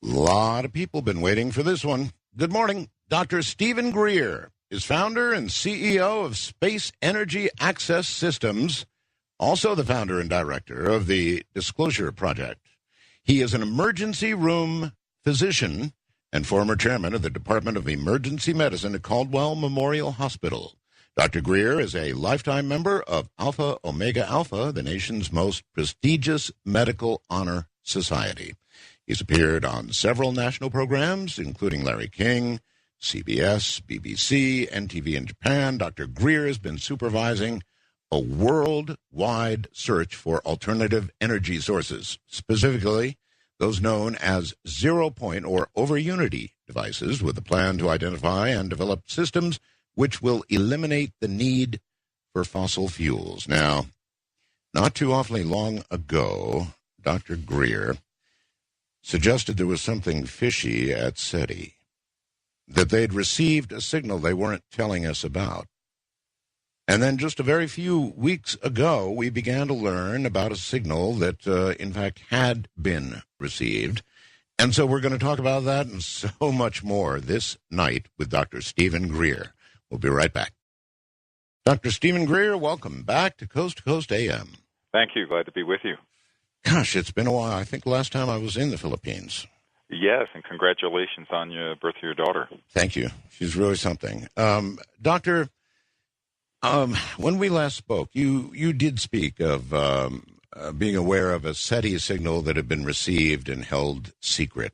A lot of people been waiting for this one. Good morning. Dr. Stephen Greer is founder and CEO of Space Energy Access Systems, also the founder and director of the Disclosure Project. He is an emergency room physician and former chairman of the Department of Emergency Medicine at Caldwell Memorial Hospital. Dr. Greer is a lifetime member of Alpha Omega Alpha, the nation's most prestigious medical honor society. He's appeared on several national programs, including Larry King, CBS, BBC, NTV in Japan. Dr. Greer has been supervising a worldwide search for alternative energy sources, specifically those known as zero-point or over-unity devices, with a plan to identify and develop systems which will eliminate the need for fossil fuels. Now, not too awfully long ago, Dr. Greer suggested there was something fishy at SETI, that they'd received a signal they weren't telling us about. And then just a very few weeks ago, we began to learn about a signal that, in fact, had been received. And so we're going to talk about that and so much more this night with Dr. Stephen Greer. We'll be right back. Dr. Stephen Greer, welcome back to Coast AM. Thank you. Glad to be with you. Gosh, it's been a while. I think last time I was in the Philippines. Yes, and congratulations on the birth of your daughter. Thank you. She's really something. Doctor, when we last spoke, you did speak of being aware of a SETI signal that had been received and held secret.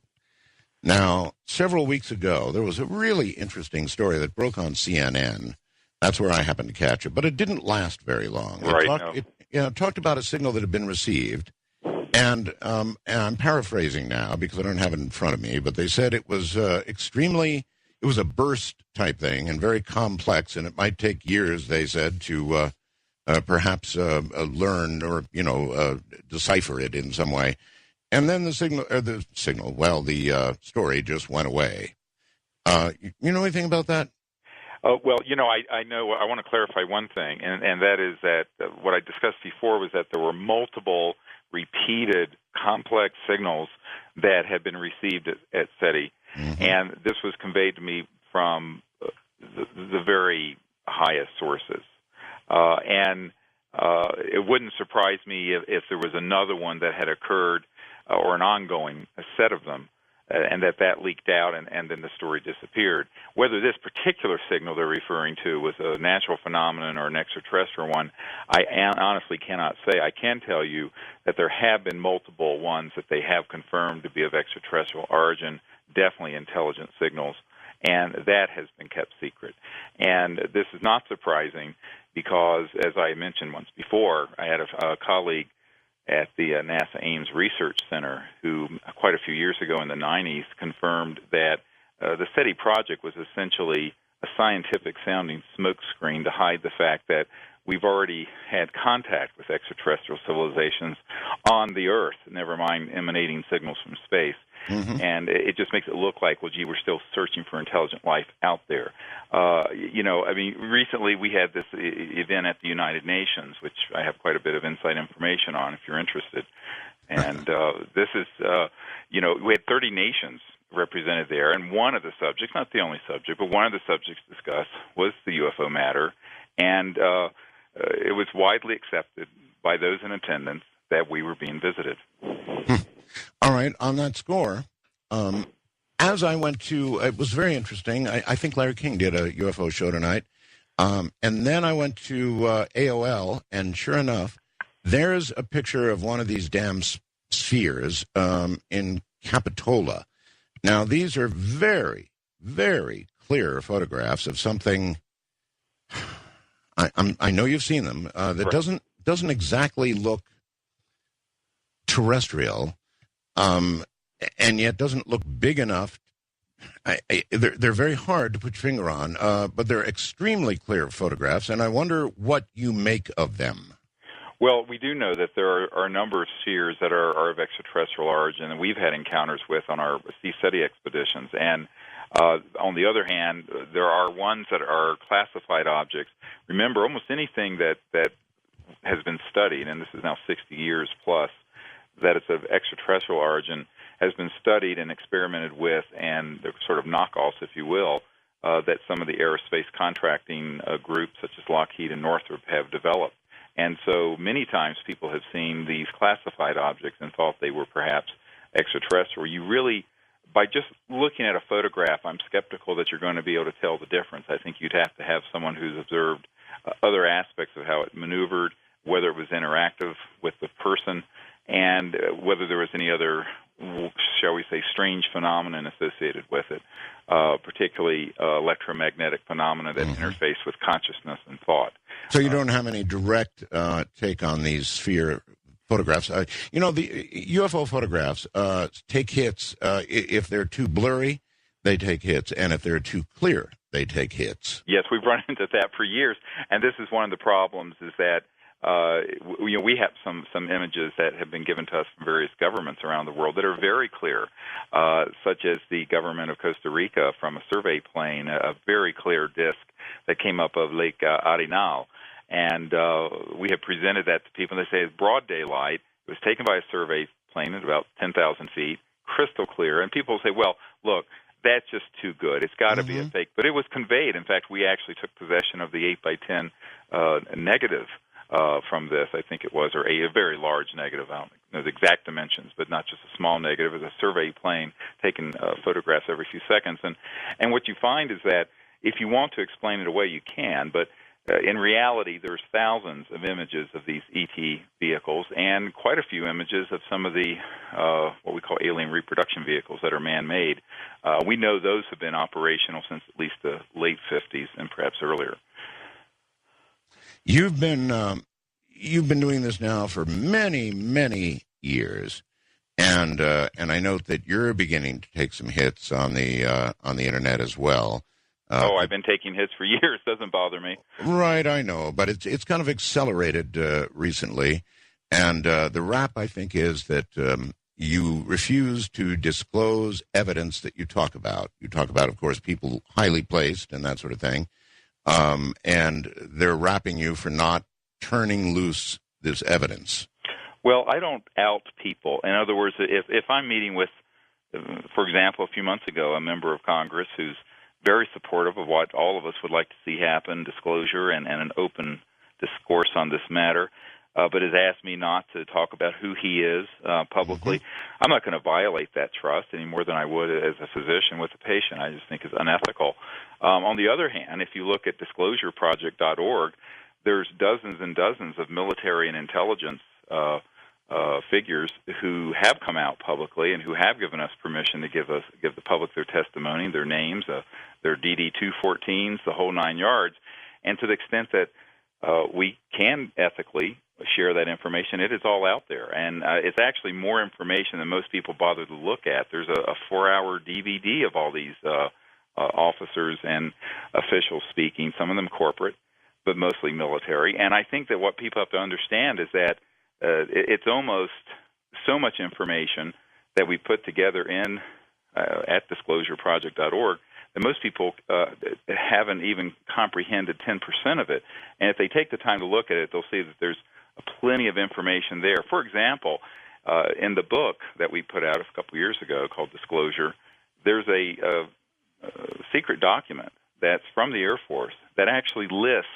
Now, several weeks ago, there was a really interesting story that broke on CNN. That's where I happened to catch it, but it didn't last very long. It talked about a signal that had been received. And I'm paraphrasing now because I don't have it in front of me, but they said it was it was a burst type thing and very complex, and it might take years, they said, to perhaps learn or, decipher it in some way. And then the story just went away. You know anything about that? Well, I know. I want to clarify one thing, and that is that what I discussed before was that there were multiple repeated complex signals that had been received at SETI, and this was conveyed to me from the very highest sources. And it wouldn't surprise me if there was another one that had occurred or an ongoing set of them, and that leaked out, and then the story disappeared. Whether this particular signal they're referring to was a natural phenomenon or an extraterrestrial one, I honestly cannot say. I can tell you that there have been multiple ones that they have confirmed to be of extraterrestrial origin, definitely intelligent signals, and that has been kept secret. And this is not surprising because, as I mentioned once before, I had a colleague at the NASA Ames Research Center, who quite a few years ago in the 90s confirmed that the SETI project was essentially a scientific-sounding smokescreen to hide the fact that we've already had contact with extraterrestrial civilizations on the Earth, never mind emanating signals from space. And it just makes it look like, well, gee, we're still searching for intelligent life out there. Recently we had this event at the United Nations, which I have quite a bit of inside information on if you're interested. And this is, we had 30 nations represented there, and one of the subjects, not the only subject, but one of the subjects discussed was the UFO matter, and it was widely accepted by those in attendance that we were being visited. All right, on that score, as I went to, it was very interesting. I think Larry King did a UFO show tonight. And then I went to AOL, and sure enough, there's a picture of one of these damn spheres in Capitola. Now, these are very, very clear photographs of something. I know you've seen them. That doesn't exactly look terrestrial. And yet doesn't look big enough. They're very hard to put your finger on, but they're extremely clear photographs, and I wonder what you make of them. Well, we do know that there are a number of spheres that are of extraterrestrial origin, and we've had encounters with on our SETI expeditions. And on the other hand, there are ones that are classified objects. Remember, almost anything that has been studied, and this is now 60 years plus, that it's of extraterrestrial origin, has been studied and experimented with, and the sort of knockoffs, if you will, that some of the aerospace contracting groups, such as Lockheed and Northrop, have developed. And so many times people have seen these classified objects and thought they were perhaps extraterrestrial. You really, by just looking at a photograph, I'm skeptical that you're going to be able to tell the difference. I think you'd have to have someone who's observed other aspects of how it maneuvered, whether it was interactive with the person, and whether there was any other, shall we say, strange phenomenon associated with it, particularly electromagnetic phenomena that interface with consciousness and thought. So you don't have any direct take on these sphere photographs. The UFO photographs take hits. If they're too blurry, they take hits, and if they're too clear, they take hits. Yes, we've run into that for years, and this is one of the problems, is that we have some images that have been given to us from various governments around the world that are very clear, such as the government of Costa Rica from a survey plane, a very clear disk that came up of Lake Arenal. And we have presented that to people, and they say it's broad daylight. It was taken by a survey plane at about 10,000 feet, crystal clear. And people say, well, look, that's just too good. It's got to be a fake. But it was conveyed. In fact, we actually took possession of the 8 by 10 negative from this, I think it was, or a very large negative. I don't know the exact dimensions, but not just a small negative. It was a survey plane taking photographs every few seconds. And what you find is that if you want to explain it away, you can, but in reality, there's thousands of images of these ET vehicles and quite a few images of some of the what we call alien reproduction vehicles that are man-made. We know those have been operational since at least the late 50s and perhaps earlier. You've been doing this now for many, many years, and I note that you're beginning to take some hits on the internet as well. I've been taking hits for years. Doesn't bother me. Right, I know, but it's kind of accelerated recently, and the rap, I think, is that you refuse to disclose evidence that you talk about. You talk about, of course, people highly placed and that sort of thing, and they're rapping you for not turning loose this evidence. Well, I don't out people. In other words, if I'm meeting with, for example, a few months ago, a member of Congress who's very supportive of what all of us would like to see happen, disclosure and an open discourse on this matter, but has asked me not to talk about who he is publicly. I'm not going to violate that trust any more than I would as a physician with a patient. I just think it's unethical. On the other hand, if you look at disclosureproject.org, there's dozens and dozens of military and intelligence figures who have come out publicly and who have given us permission to give the public their testimony, their names, their DD-214s, the whole 9 yards. And to the extent that we can ethically share that information, it is all out there. And it's actually more information than most people bother to look at. There's a 4-hour DVD of all these officers and officials speaking, some of them corporate, but mostly military. And I think that what people have to understand is that it's almost so much information that we put together in at disclosureproject.org that most people haven't even comprehended 10% of it. And if they take the time to look at it, they'll see that there's plenty of information there. For example, in the book that we put out a couple years ago called Disclosure, there's a secret document that's from the Air Force that actually lists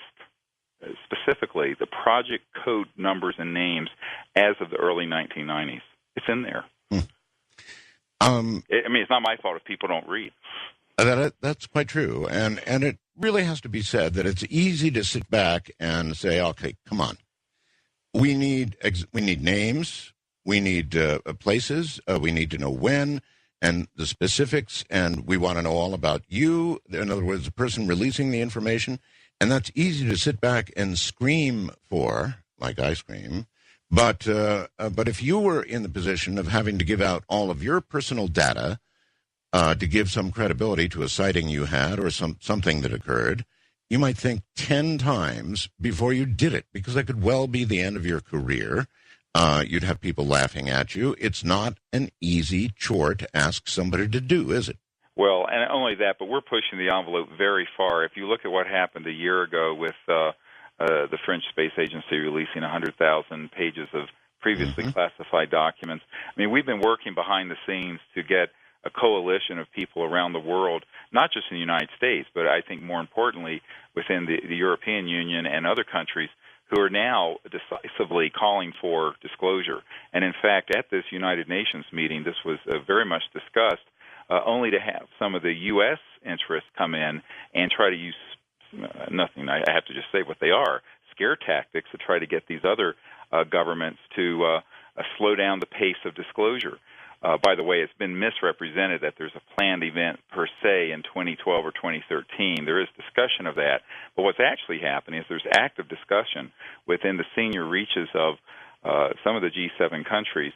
specifically the project code numbers and names as of the early 1990s. It's in there. It's not my fault if people don't read. That's quite true, and it really has to be said that it's easy to sit back and say, okay, come on. We need names, we need places, we need to know when, and the specifics, and we want to know all about you. In other words, the person releasing the information. And that's easy to sit back and scream for, like I scream. But if you were in the position of having to give out all of your personal data to give some credibility to a sighting you had or something that occurred, you might think 10 times before you did it, because that could well be the end of your career. You'd have people laughing at you. It's not an easy chore to ask somebody to do, is it? Well, and not only that, but we're pushing the envelope very far. If you look at what happened a year ago with the French Space Agency releasing 100,000 pages of previously classified documents. I mean, we've been working behind the scenes to get a coalition of people around the world, not just in the United States, but I think more importantly within the European Union and other countries who are now decisively calling for disclosure. And in fact, at this United Nations meeting, this was very much discussed, only to have some of the U.S. interests come in and try to use nothing, I have to just say what they are, scare tactics to try to get these other governments to slow down the pace of disclosure. By the way, it's been misrepresented that there's a planned event per se in 2012 or 2013. There is discussion of that. But what's actually happening is there's active discussion within the senior reaches of some of the G7 countries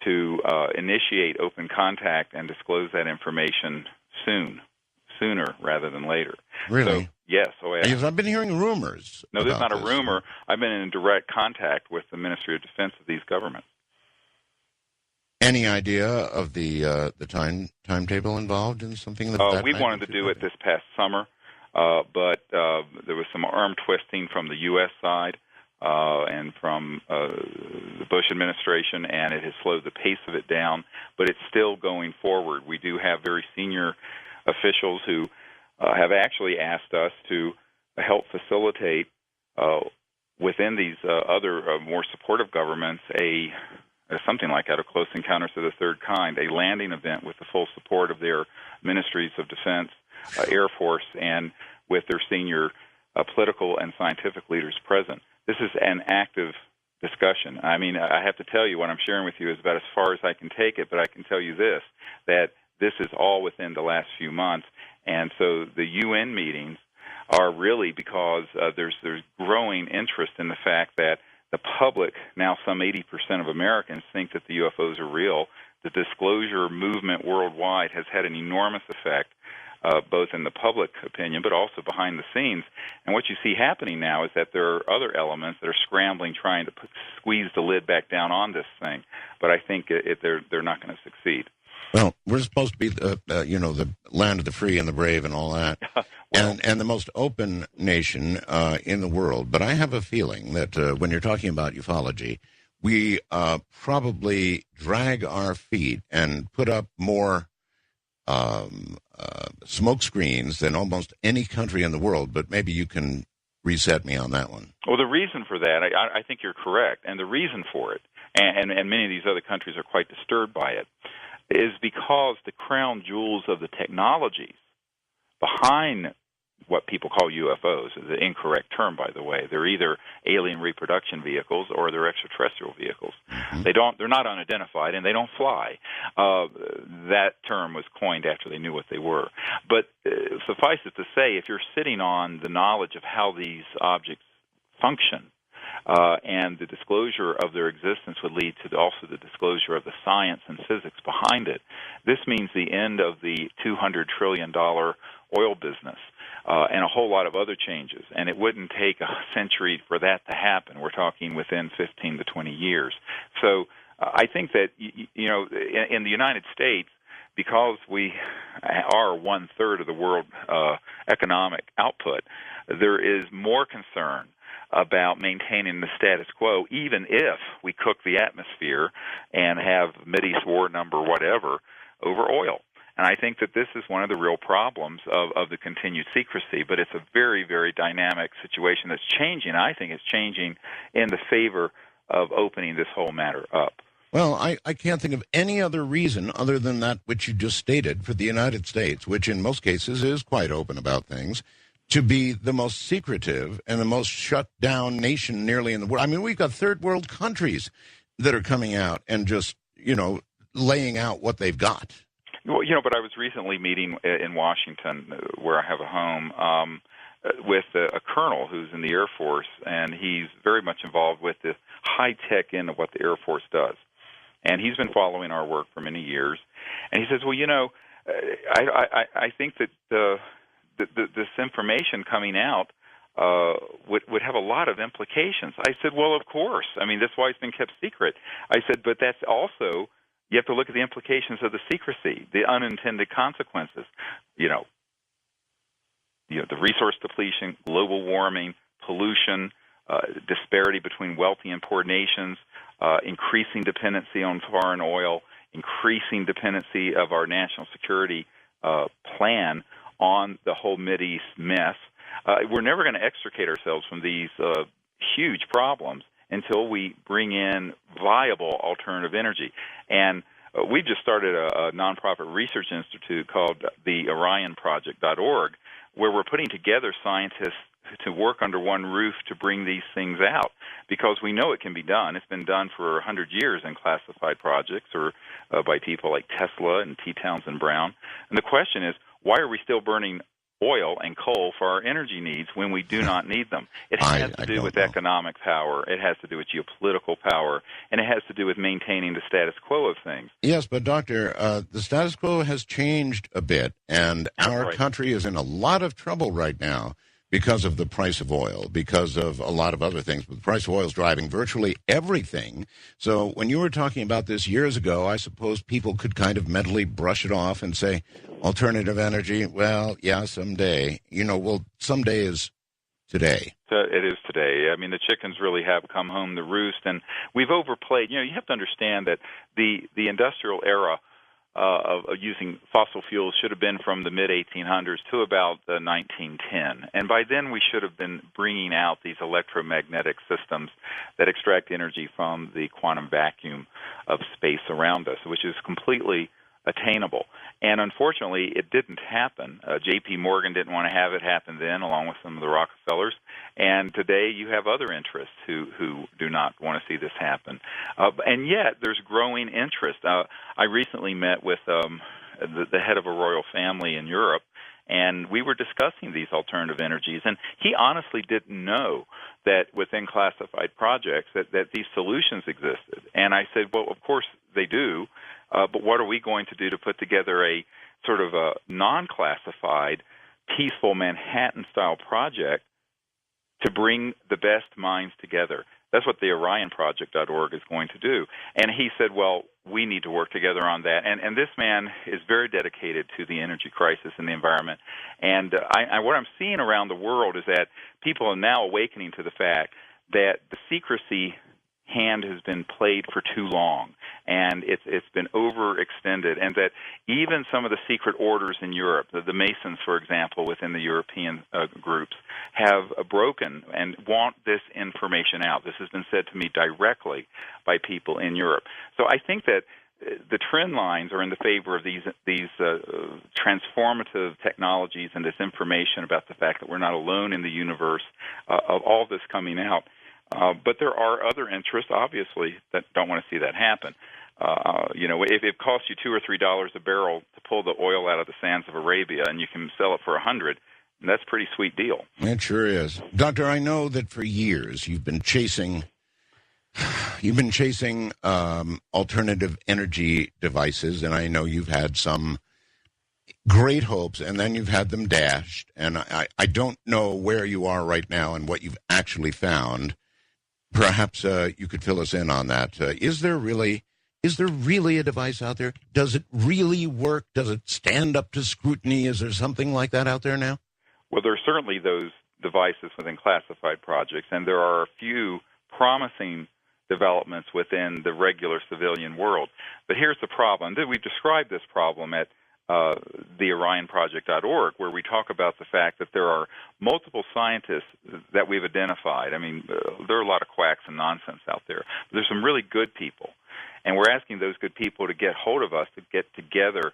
to initiate open contact and disclose that information sooner rather than later. Really? So, yes. Oh, yeah. Because I've been hearing rumors. No, this is not a rumor. I've been in direct contact with the Ministry of Defense of these governments. Any idea of the timetable involved in something that we wanted to do it this past summer, but there was some arm twisting from the U.S. side and from the Bush administration, and it has slowed the pace of it down, but it's still going forward. We do have very senior officials who have actually asked us to help facilitate within these other more supportive governments something like out of Close Encounters of the Third Kind, a landing event with the full support of their ministries of defense, Air Force, and with their senior political and scientific leaders present. This is an active discussion. I mean, I have to tell you, what I'm sharing with you is about as far as I can take it, but I can tell you this, that this is all within the last few months. And so the UN meetings are really because there's growing interest in the fact that the public, now some 80% of Americans, think that the UFOs are real. The disclosure movement worldwide has had an enormous effect, both in the public opinion but also behind the scenes. And what you see happening now is that there are other elements that are scrambling, trying to squeeze the lid back down on this thing. But I think they're not going to succeed. Well, we're supposed to be the land of the free and the brave and all that, and the most open nation in the world. But I have a feeling that when you're talking about ufology, we probably drag our feet and put up more smoke screens than almost any country in the world. But maybe you can reset me on that one. Well, the reason for that, I think you're correct, and the reason for it, and many of these other countries are quite disturbed by it, is because the crown jewels of the technologies behind what people call UFOs is an incorrect term, by the way. They're either alien reproduction vehicles or they're extraterrestrial vehicles. Mm-hmm. They're not unidentified, and they don't fly. That term was coined after they knew what they were. But suffice it to say, if you're sitting on the knowledge of how these objects function, and the disclosure of their existence would lead to also the disclosure of the science and physics behind it. This means the end of the $200 trillion oil business and a whole lot of other changes. And it wouldn't take a century for that to happen. We're talking within 15 to 20 years. So I think that, in the United States, because we are one-third of the world economic output, there is more concern about maintaining the status quo, even if we cook the atmosphere and have Mideast war number whatever over oil. And I think that this is one of the real problems of the continued secrecy, but it's a very, very dynamic situation that's changing. I think it's changing in the favor of opening this whole matter up. Well, I can't think of any other reason other than that which you just stated for the United States, which in most cases is quite open about things, to be the most secretive and the most shut down nation nearly in the world. I mean, we've got third world countries that are coming out and just, laying out what they've got. Well, but I was recently meeting in Washington, where I have a home, with a colonel who's in the Air Force, and he's very much involved with the high-tech end of what the Air Force does. And he's been following our work for many years. And he says, well, I think that this information coming out would have a lot of implications. I said, well, of course. I mean, that's why it's been kept secret. I said, but that's also, you have to look at the implications of the secrecy, the unintended consequences. The resource depletion, global warming, pollution, disparity between wealthy and poor nations, increasing dependency on foreign oil, increasing dependency of our national security plan on the whole Mideast mess. We're never going to extricate ourselves from these huge problems until we bring in viable alternative energy. And we just started a nonprofit research institute called the OrionProject.org, where we're putting together scientists to work under one roof to bring these things out, because we know it can be done. It's been done for 100 years in classified projects or by people like Tesla and T. Townsend Brown. And the question is, why are we still burning oil and coal for our energy needs when we do not need them? It has to do with economic power. It has to do with geopolitical power. And it has to do with maintaining the status quo of things. Yes, but, Doctor, the status quo has changed a bit, and our country is in a lot of trouble right now because of the price of oil, because of a lot of other things. But the price of oil is driving virtually everything. So when you were talking about this years ago, I suppose people could kind of mentally brush it off and say, alternative energy, well, yeah, someday. Well, someday is today. It is today. I mean, the chickens really have come home to roost, and we've overplayed. You have to understand that the industrial era of using fossil fuels should have been from the mid-1800s to about 1910. And by then we should have been bringing out these electromagnetic systems that extract energy from the quantum vacuum of space around us, which is completely attainable. And unfortunately, it didn't happen. J.P. Morgan didn't want to have it happen then, along with some of the Rockefellers. And today you have other interests who do not want to see this happen. And yet there's growing interest. I recently met with the head of a royal family in Europe, and we were discussing these alternative energies. And he honestly didn't know that within classified projects that these solutions existed. And I said, well, of course they do. But what are we going to do to put together a sort of a non-classified, peaceful Manhattan-style project to bring the best minds together? That's what the OrionProject.org is going to do. And he said, well, we need to work together on that. And this man is very dedicated to the energy crisis and the environment. And what I'm seeing around the world is that people are now awakening to the fact that the secrecy hand has been played for too long, and it's been overextended, and that even some of the secret orders in Europe, the Masons, for example, within the European groups, have broken and want this information out. This has been said to me directly by people in Europe. So I think that the trend lines are in the favor of these transformative technologies and this information about the fact that we're not alone in the universe, of all this coming out. But there are other interests, obviously, that don't want to see that happen. If it costs you $2 or $3 a barrel to pull the oil out of the sands of Arabia, and you can sell it for $100, that's a pretty sweet deal. It sure is, Doctor. I know that for years you've been chasing alternative energy devices, and I know you've had some great hopes, and then you've had them dashed. And I don't know where you are right now and what you've actually found. Perhaps you could fill us in on that. Is there really a device out there? Does it really work? Does it stand up to scrutiny? Is there something like that out there now? Well, there are certainly those devices within classified projects, and there are a few promising developments within the regular civilian world. But here's the problem. We've described this problem at the OrionProject.org, where we talk about the fact that there are multiple scientists that we've identified. I mean, there are a lot of quacks and nonsense out there. But there's some really good people, and we're asking those good people to get hold of us, to get together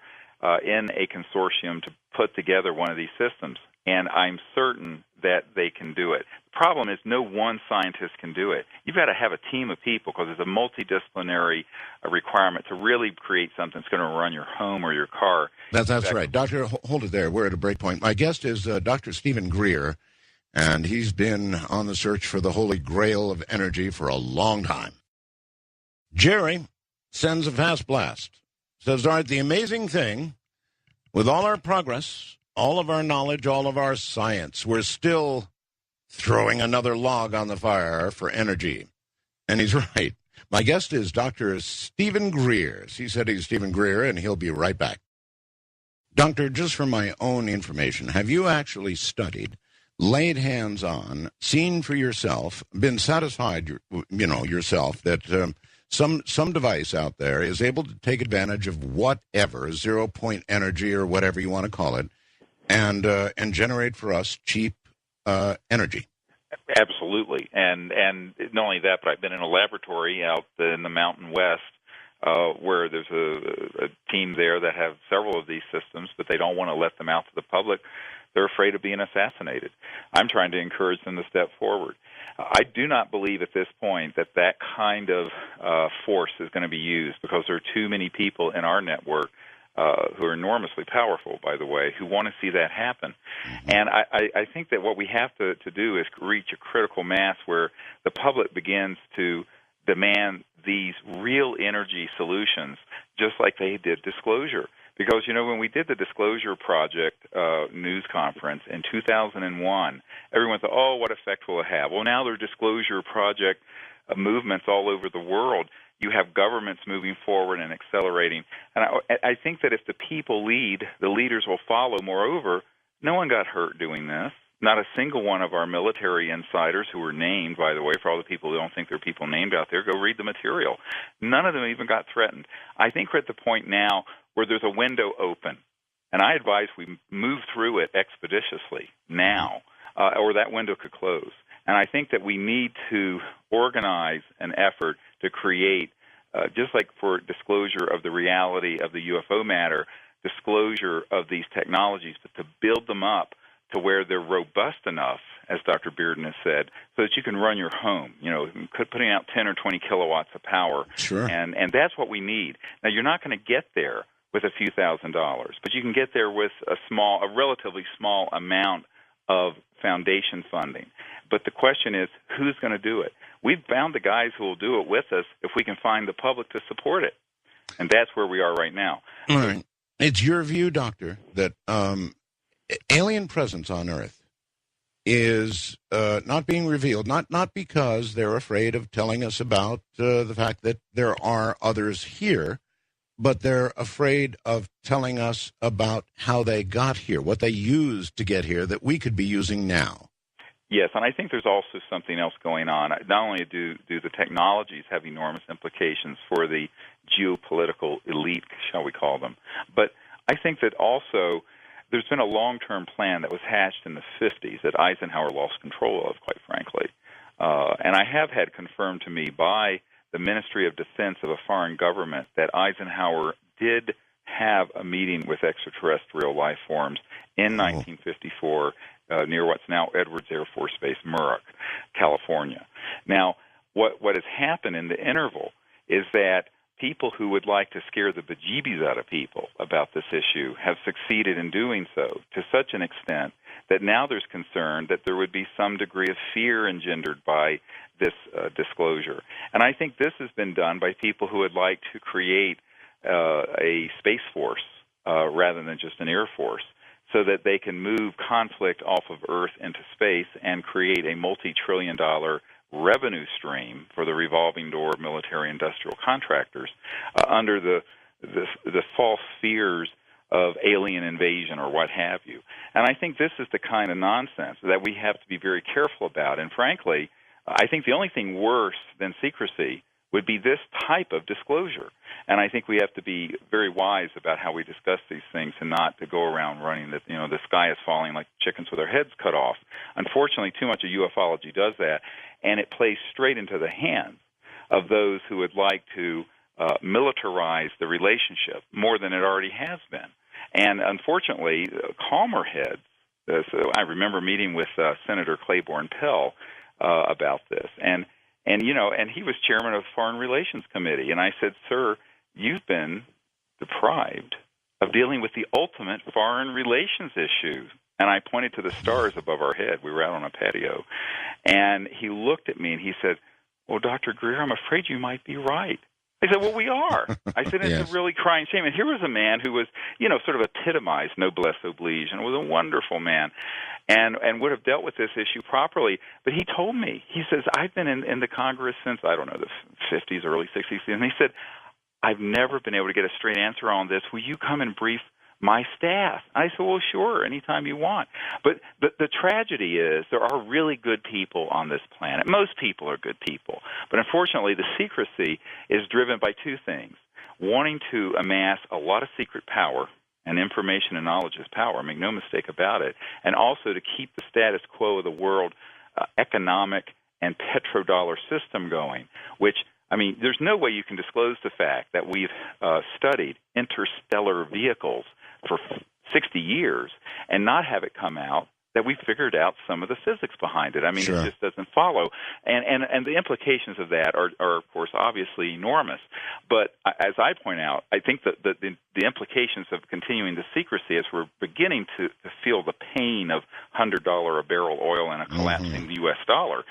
in a consortium to put together one of these systems. And I'm certain that they can do it. The problem is no one scientist can do it. You've got to have a team of people, because it's a multidisciplinary requirement to really create something that's going to run your home or your car. That's right. Doctor, hold it there. We're at a break point. My guest is Dr. Stephen Greer, and he's been on the search for the holy grail of energy for a long time. Jerry sends a fast blast. Says, all right, the amazing thing, with all our progress, all of our knowledge, all of our science, we're still throwing another log on the fire for energy. And he's right. My guest is Dr. Stephen Greers. He said he's Stephen Greer, and he'll be right back. Doctor, just for my own information, have you actually studied, laid hands on, seen for yourself, been satisfied, yourself that some device out there is able to take advantage of whatever, 0 point energy or whatever you want to call it, and generate for us cheap energy. Absolutely, and not only that, but I've been in a laboratory out in the Mountain West where there's a team there that have several of these systems, but they don't want to let them out to the public. They're afraid of being assassinated. I'm trying to encourage them to step forward. I do not believe at this point that that kind of force is going to be used, because there are too many people in our network who are enormously powerful, by the way, who want to see that happen. Mm-hmm. And I think that what we have to do is reach a critical mass where the public begins to demand these real energy solutions, just like they did disclosure. Because, when we did the Disclosure Project news conference in 2001, everyone thought, oh, what effect will it have? Well, now there are Disclosure Project movements all over the world. You have governments moving forward and accelerating. And I think that if the people lead, the leaders will follow. Moreover, no one got hurt doing this. Not a single one of our military insiders who were named, by the way, for all the people who don't think there are people named out there, go read the material. None of them even got threatened. I think we're at the point now where there's a window open, and I advise we move through it expeditiously now, or that window could close. And I think that we need to organize an effort to create, just like for disclosure of the reality of the UFO matter, disclosure of these technologies, but to build them up to where they're robust enough, as Dr. Bearden has said, so that you can run your home, putting out 10 or 20 kilowatts of power. Sure. And that's what we need. Now, you're not going to get there with a few $1,000s, but you can get there with a relatively small amount of foundation funding. But the question is, who's going to do it? We've found the guys who will do it with us if we can find the public to support it. And that's where we are right now. All right. It's your view, Doctor, that alien presence on Earth is not being revealed, not because they're afraid of telling us about the fact that there are others here, but they're afraid of telling us about how they got here, what they used to get here that we could be using now. Yes, and I think there's also something else going on. Not only do the technologies have enormous implications for the geopolitical elite, shall we call them, but I think that also there's been a long-term plan that was hatched in the 50s that Eisenhower lost control of, quite frankly. And I have had confirmed to me by the Ministry of Defense of a foreign government that Eisenhower did have a meeting with extraterrestrial life forms in 1954 near what's now Edwards Air Force Base, Muroc, California. Now, what has happened in the interval is that people who would like to scare the bejeebies out of people about this issue have succeeded in doing so to such an extent that now there's concern that there would be some degree of fear engendered by this disclosure. And I think this has been done by people who would like to create a space force rather than just an air force, so that they can move conflict off of Earth into space and create a multi-trillion-dollar revenue stream for the revolving door of military-industrial contractors under the false fears of alien invasion or what have you. And I think this is the kind of nonsense that we have to be very careful about. And frankly, I think the only thing worse than secrecy would be this type of disclosure. And I think we have to be very wise about how we discuss these things and not to go around running that, the sky is falling like chickens with their heads cut off. Unfortunately, too much of ufology does that, and it plays straight into the hands of those who would like to militarize the relationship more than it already has been. And unfortunately, calmer heads, so I remember meeting with Senator Claiborne Pell about this, and he was chairman of the Foreign Relations Committee. And I said, sir, you've been deprived of dealing with the ultimate foreign relations issue. And I pointed to the stars above our head. We were out on a patio. And he looked at me and he said, well, Dr. Greer, I'm afraid you might be right. I said, well, we are. I said, it's Yes. a really crying shame. And here was a man who was, sort of epitomized noblesse oblige and was a wonderful man and would have dealt with this issue properly. But he told me, he says, I've been in the Congress since, I don't know, the 50s, early 60s. And he said, I've never been able to get a straight answer on this. Will you come and brief my staff. I said, well, sure, anytime you want. But the tragedy is there are really good people on this planet. Most people are good people. But unfortunately, the secrecy is driven by two things: wanting to amass a lot of secret power, and information and knowledge is power, make no mistake about it, and also to keep the status quo of the world economic and petrodollar system going, which, I mean, there's no way you can disclose the fact that we've studied interstellar vehicles for 60 years and not have it come out that we figured out some of the physics behind it. I mean, It just doesn't follow. And the implications of that are, of course, obviously enormous. But as I point out, I think that the implications of continuing the secrecy, as we're beginning to feel the pain of $100 a barrel oil and a collapsing U.S. dollar,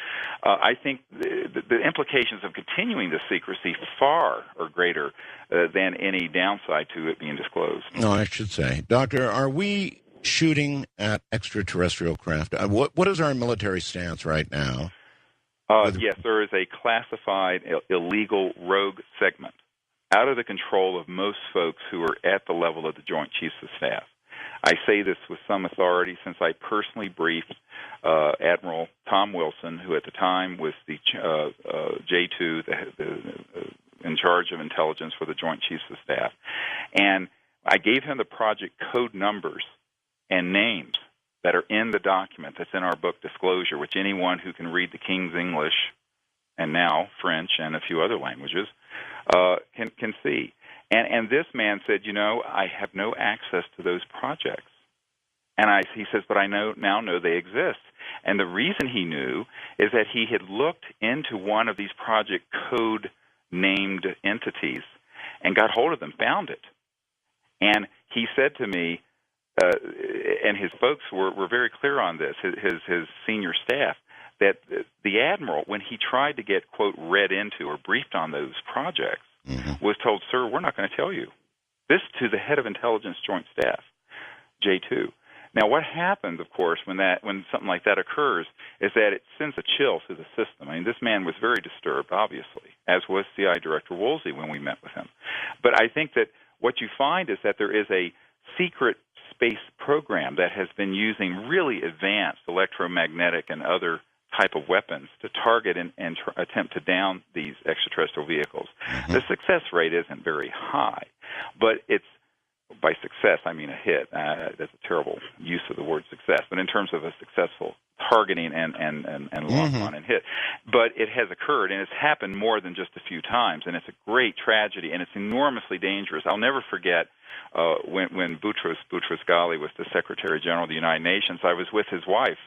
I think the implications of continuing the secrecy far are greater than any downside to it being disclosed. No, I should say. Doctor, are we shooting at extraterrestrial craft? What is our military stance right now? Yes, there is a classified illegal rogue segment out of the control of most folks who are at the level of the Joint Chiefs of Staff. I say this with some authority since I personally briefed Admiral Tom Wilson, who at the time was the J2, in charge of intelligence for the Joint Chiefs of Staff. And I gave him the project code numbers and names that are in the document that's in our book Disclosure, which anyone who can read the King's English and now French and a few other languages can see. And this man said, I have no access to those projects. And he says, but I now know they exist. And the reason he knew is that he had looked into one of these project code named entities and got hold of them, found it. And he said to me, and his folks were very clear on this, his senior staff, that the admiral, when he tried to get, quote, read into or briefed on those projects, was told, sir, we're not going to tell you. This to the head of intelligence joint staff, J2. Now, what happens, of course, when something like that occurs is that it sends a chill through the system. I mean, this man was very disturbed, obviously, as was CI Director Woolsey when we met with him. But I think that what you find is that there is a secret space program that has been using really advanced electromagnetic and other type of weapons to target and attempt to down these extraterrestrial vehicles. The success rate isn't very high, but it's, by success, I mean a hit. That's a terrible use of the word success, but in terms of a successful targeting and lock on and hit. But it has occurred, and it's happened more than just a few times, and it's a great tragedy, and it's enormously dangerous. I'll never forget when Boutros Ghali was the Secretary General of the United Nations. I was with his wife,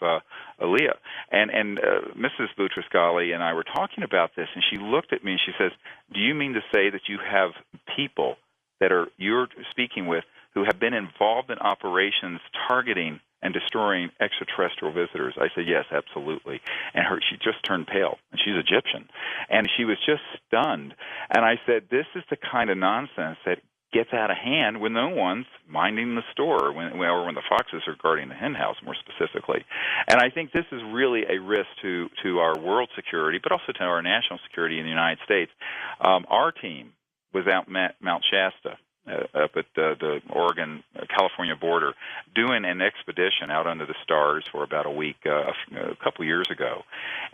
Aaliyah, and Mrs. Boutros Ghali and I were talking about this, and she looked at me and she says, do you mean to say that you have people that you're speaking with who have been involved in operations targeting and destroying extraterrestrial visitors? I said, yes, absolutely. And she just turned pale, and she's Egyptian. And she was just stunned. And I said, this is the kind of nonsense that gets out of hand when no one's minding the store, or when the foxes are guarding the hen house, more specifically. And I think this is really a risk to our world security, but also to our national security in the United States. Our team was out Mount Shasta, up at the Oregon-California border, doing an expedition out under the stars for about a week a couple years ago.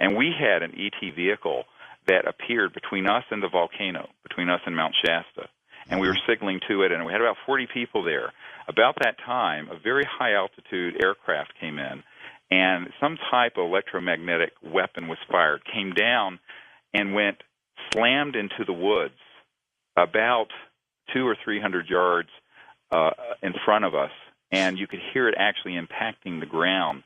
And we had an ET vehicle that appeared between us and the volcano, between us and Mount Shasta. And we were signaling to it, and we had about 40 people there. About that time, a very high-altitude aircraft came in, and some type of electromagnetic weapon was fired, came down, and slammed into the woods about 200 or 300 yards in front of us, and you could hear it actually impacting the ground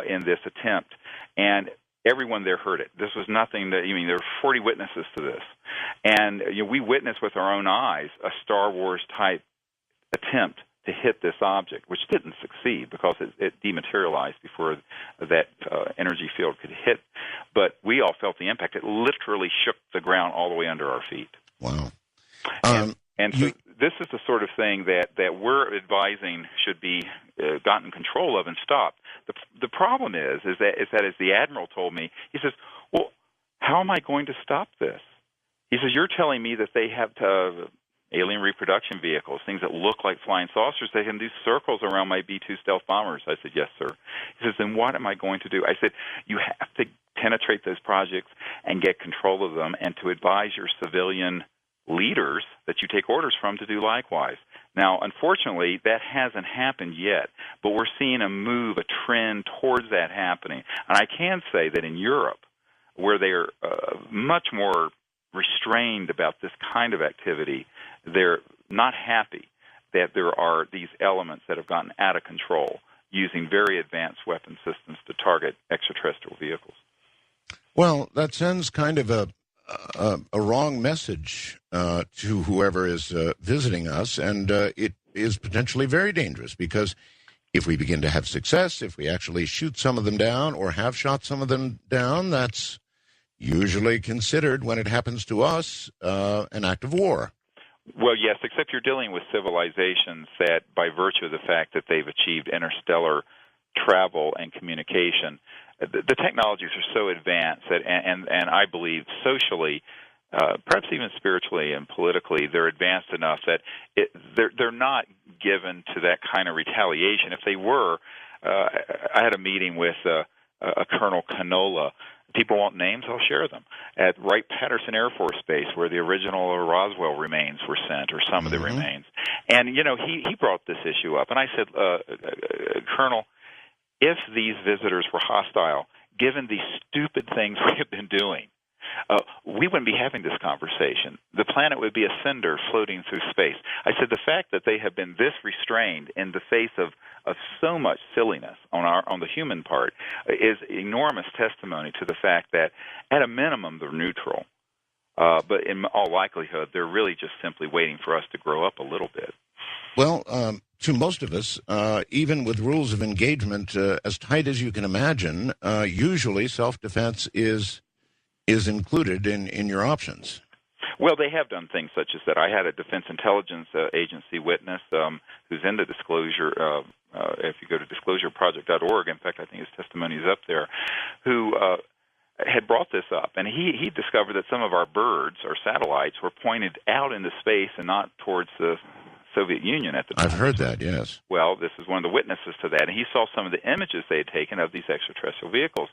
in this attempt. And everyone there heard it. This was nothing that, there were 40 witnesses to this. And we witnessed with our own eyes a Star Wars-type attempt to hit this object, which didn't succeed because it dematerialized before that energy field could hit. But we all felt the impact. It literally shook the ground all the way under our feet. Wow. And so this is the sort of thing that we're advising should be gotten control of and stopped. The problem is that as the Admiral told me, he says, well, how am I going to stop this? He says, you're telling me that they have alien reproduction vehicles, things that look like flying saucers. They can do circles around my B-2 stealth bombers. I said, yes, sir. He says, then what am I going to do? I said, you have to penetrate those projects and get control of them and to advise your civilian leaders that you take orders from to do likewise. Now, unfortunately, that hasn't happened yet, but we're seeing a trend towards that happening. And I can say that in Europe, where they are much more restrained about this kind of activity, they're not happy that there are these elements that have gotten out of control using very advanced weapon systems to target extraterrestrial vehicles. Well, that sends kind of a wrong message to whoever is visiting us, and it is potentially very dangerous, because if we begin to have success, if we actually shoot some of them down or have shot some of them down, that's usually considered, when it happens to us, an act of war. Well, yes, except you're dealing with civilizations that, by virtue of the fact that they've achieved interstellar travel and communication, the technologies are so advanced that, and I believe socially, perhaps even spiritually and politically, they're advanced enough that they're not given to that kind of retaliation. If they were, I had a meeting with a Colonel Canola. People want names, I'll share them, at Wright-Patterson Air Force Base, where the original Roswell remains were sent, or some of the remains. And, he brought this issue up. And I said, Colonel, if these visitors were hostile, given the stupid things we have been doing, we wouldn't be having this conversation. The planet would be a cinder floating through space. I said the fact that they have been this restrained in the face of so much silliness on the human part is enormous testimony to the fact that, at a minimum, they're neutral. But in all likelihood, they're really just simply waiting for us to grow up a little bit. Well, to most of us, even with rules of engagement as tight as you can imagine, usually self-defense is included in your options. Well, they have done things such as that. I had a Defense Intelligence Agency witness who's into disclosure. If you go to disclosureproject.org, in fact, I think his testimony is up there, who had brought this up. And he discovered that some of our birds, or satellites, were pointed out into space and not towards the Soviet Union at the time. I've heard that, yes. Well, this is one of the witnesses to that, and he saw some of the images they had taken of these extraterrestrial vehicles.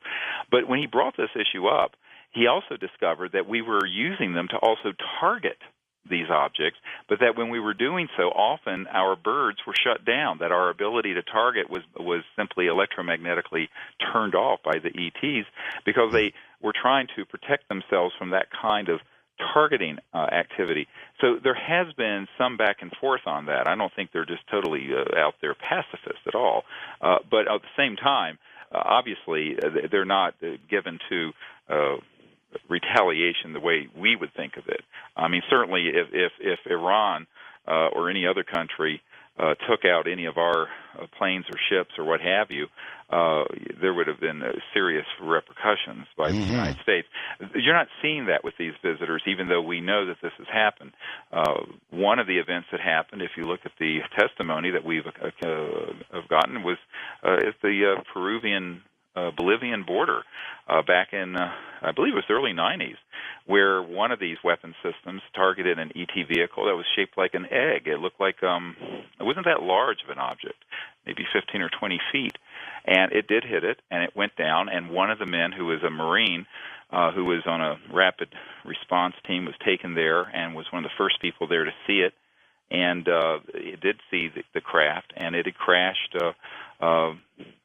But when he brought this issue up, he also discovered that we were using them to also target these objects, but that when we were doing so, often our birds were shut down, that our ability to target was simply electromagnetically turned off by the ETs, because they were trying to protect themselves from that kind of targeting activity. So there has been some back and forth on that. I don't think they're just totally out there pacifists at all. But at the same time, obviously, they're not given to retaliation the way we would think of it. I mean, certainly if Iran or any other country took out any of our planes or ships or what have you, there would have been serious repercussions by the United States. You're not seeing that with these visitors, even though we know that this has happened. One of the events that happened, if you look at the testimony that we've have gotten, was is the Peruvian-Bolivian border back in, I believe it was the early 90s, where one of these weapon systems targeted an ET vehicle that was shaped like an egg. It looked like, it wasn't that large of an object, maybe 15 or 20 feet. And it did hit it, and it went down, and one of the men, who was a Marine, who was on a rapid response team, was taken there and was one of the first people there to see it. And it did see the craft, and it had crashed on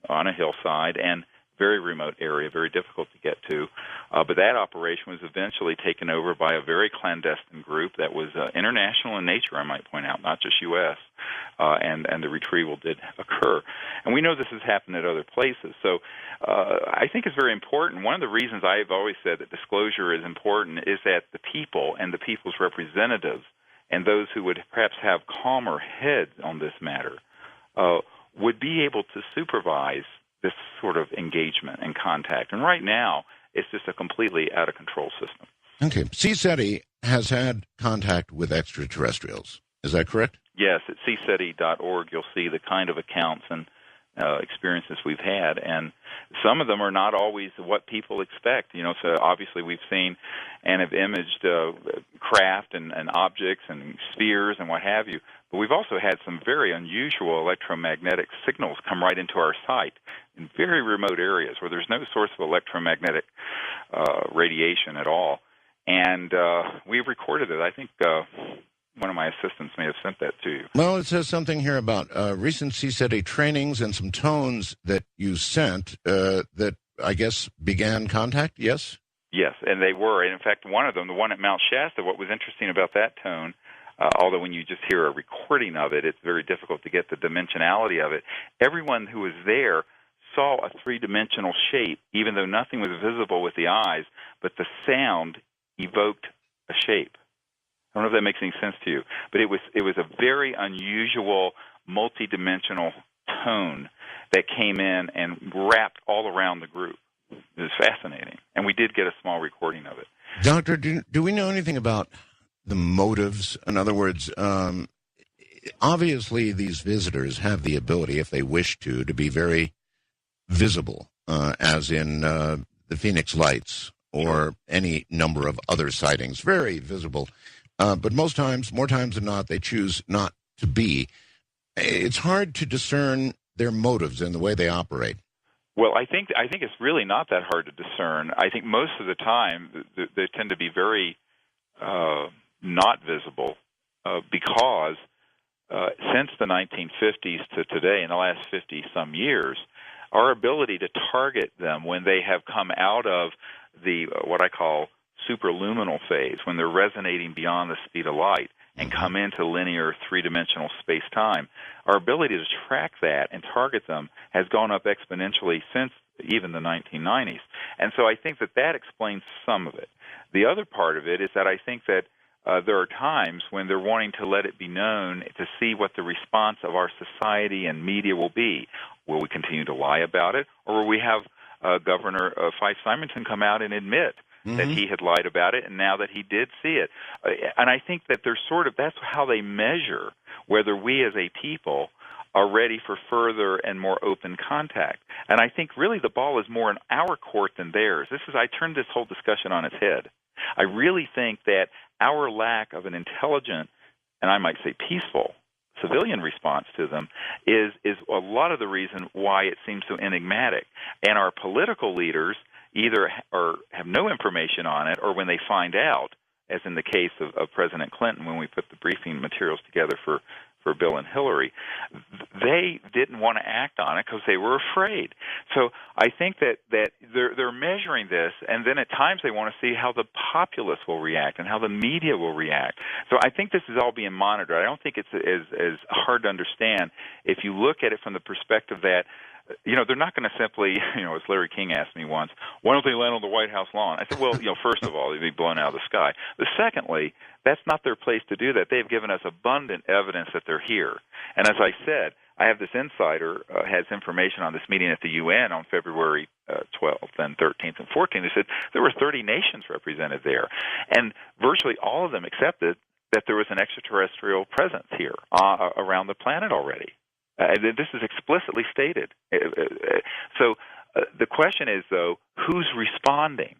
a hillside, and very remote area, very difficult to get to. But that operation was eventually taken over by a very clandestine group that was international in nature, I might point out, not just U.S., and the retrieval did occur. And we know this has happened at other places. So I think it's very important. One of the reasons I've always said that disclosure is important is that the people and the people's representatives and those who would perhaps have calmer heads on this matter would be able to supervise this sort of engagement and contact. And right now, it's just a completely out-of-control system. Okay. CSETI has had contact with extraterrestrials. Is that correct? Yes. At cseti.org, you'll see the kind of accounts and experiences we've had, and some of them are not always what people expect. So obviously we've seen and have imaged craft and objects and spheres and what have you, but we've also had some very unusual electromagnetic signals come right into our sight in very remote areas where there's no source of electromagnetic radiation at all. And we've recorded it. I think one of my assistants may have sent that to you. Well, it says something here about recent CSETI trainings and some tones that you sent that I guess began contact, yes? Yes, and they were. And in fact, one of them, the one at Mount Shasta, what was interesting about that tone, although when you just hear a recording of it, it's very difficult to get the dimensionality of it, everyone who was there saw a three-dimensional shape, even though nothing was visible with the eyes, but the sound evoked a shape. I don't know if that makes any sense to you, but it was a very unusual, multi-dimensional tone that came in and wrapped all around the group. It was fascinating, and we did get a small recording of it. Doctor, do we know anything about the motives? In other words, obviously these visitors have the ability, if they wish to be very visible, as in the Phoenix Lights or any number of other sightings, very visible. But more times than not, they choose not to be. It's hard to discern their motives in the way they operate. Well, I think it's really not that hard to discern. I think most of the time they tend to be very not visible because since the 1950s to today, in the last 50-some years, our ability to target them when they have come out of the what I call superluminal phase, when they're resonating beyond the speed of light and come into linear three-dimensional space-time, our ability to track that and target them has gone up exponentially since even the 1990s. And so I think that explains some of it. The other part of it is that I think that there are times when they're wanting to let it be known to see what the response of our society and media will be. Will we continue to lie about it, or will we have Governor Fife Simonton come out and admit that he had lied about it, and now that he did see it? And I think that that's how they measure whether we as a people are ready for further and more open contact. And I think really the ball is more in our court than theirs. I turned this whole discussion on its head. I really think that our lack of an intelligent, and I might say peaceful, civilian response to them is a lot of the reason why it seems so enigmatic. And our political leaders either have no information on it, or when they find out, as in the case of President Clinton when we put the briefing materials together for Bill and Hillary, they didn't want to act on it because they were afraid. So I think that they're measuring this, and then at times they want to see how the populace will react and how the media will react. So I think this is all being monitored. I don't think it's as hard to understand if you look at it from the perspective that they're not going to simply, as Larry King asked me once, why don't they land on the White House lawn? I said, well, first of all, they'd be blown out of the sky. But secondly, that's not their place to do that. They've given us abundant evidence that they're here. And as I said, I have this insider has information on this meeting at the UN on February 12th and 13th and 14th. They said there were 30 nations represented there. And virtually all of them accepted that there was an extraterrestrial presence here around the planet already. This is explicitly stated. So the question is, though, who's responding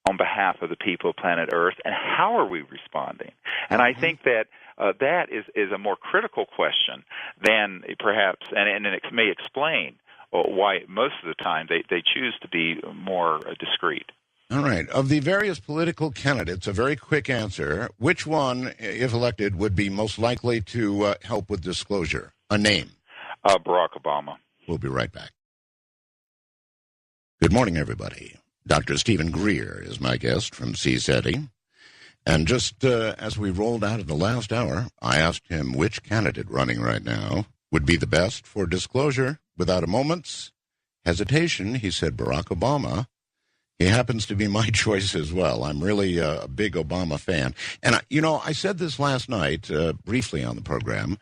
on behalf of the people of planet Earth, and how are we responding? And I think that that is a more critical question than perhaps, and it may explain why most of the time they choose to be more discreet. All right. Of the various political candidates, a very quick answer. Which one, if elected, would be most likely to help with disclosure? A name. Barack Obama. We'll be right back. Good morning, everybody. Dr. Stephen Greer is my guest from CSETI. And just as we rolled out of the last hour, I asked him which candidate running right now would be the best for disclosure. Without a moment's hesitation, he said Barack Obama. He happens to be my choice as well. I'm really a big Obama fan. And, I said this last night briefly on the program,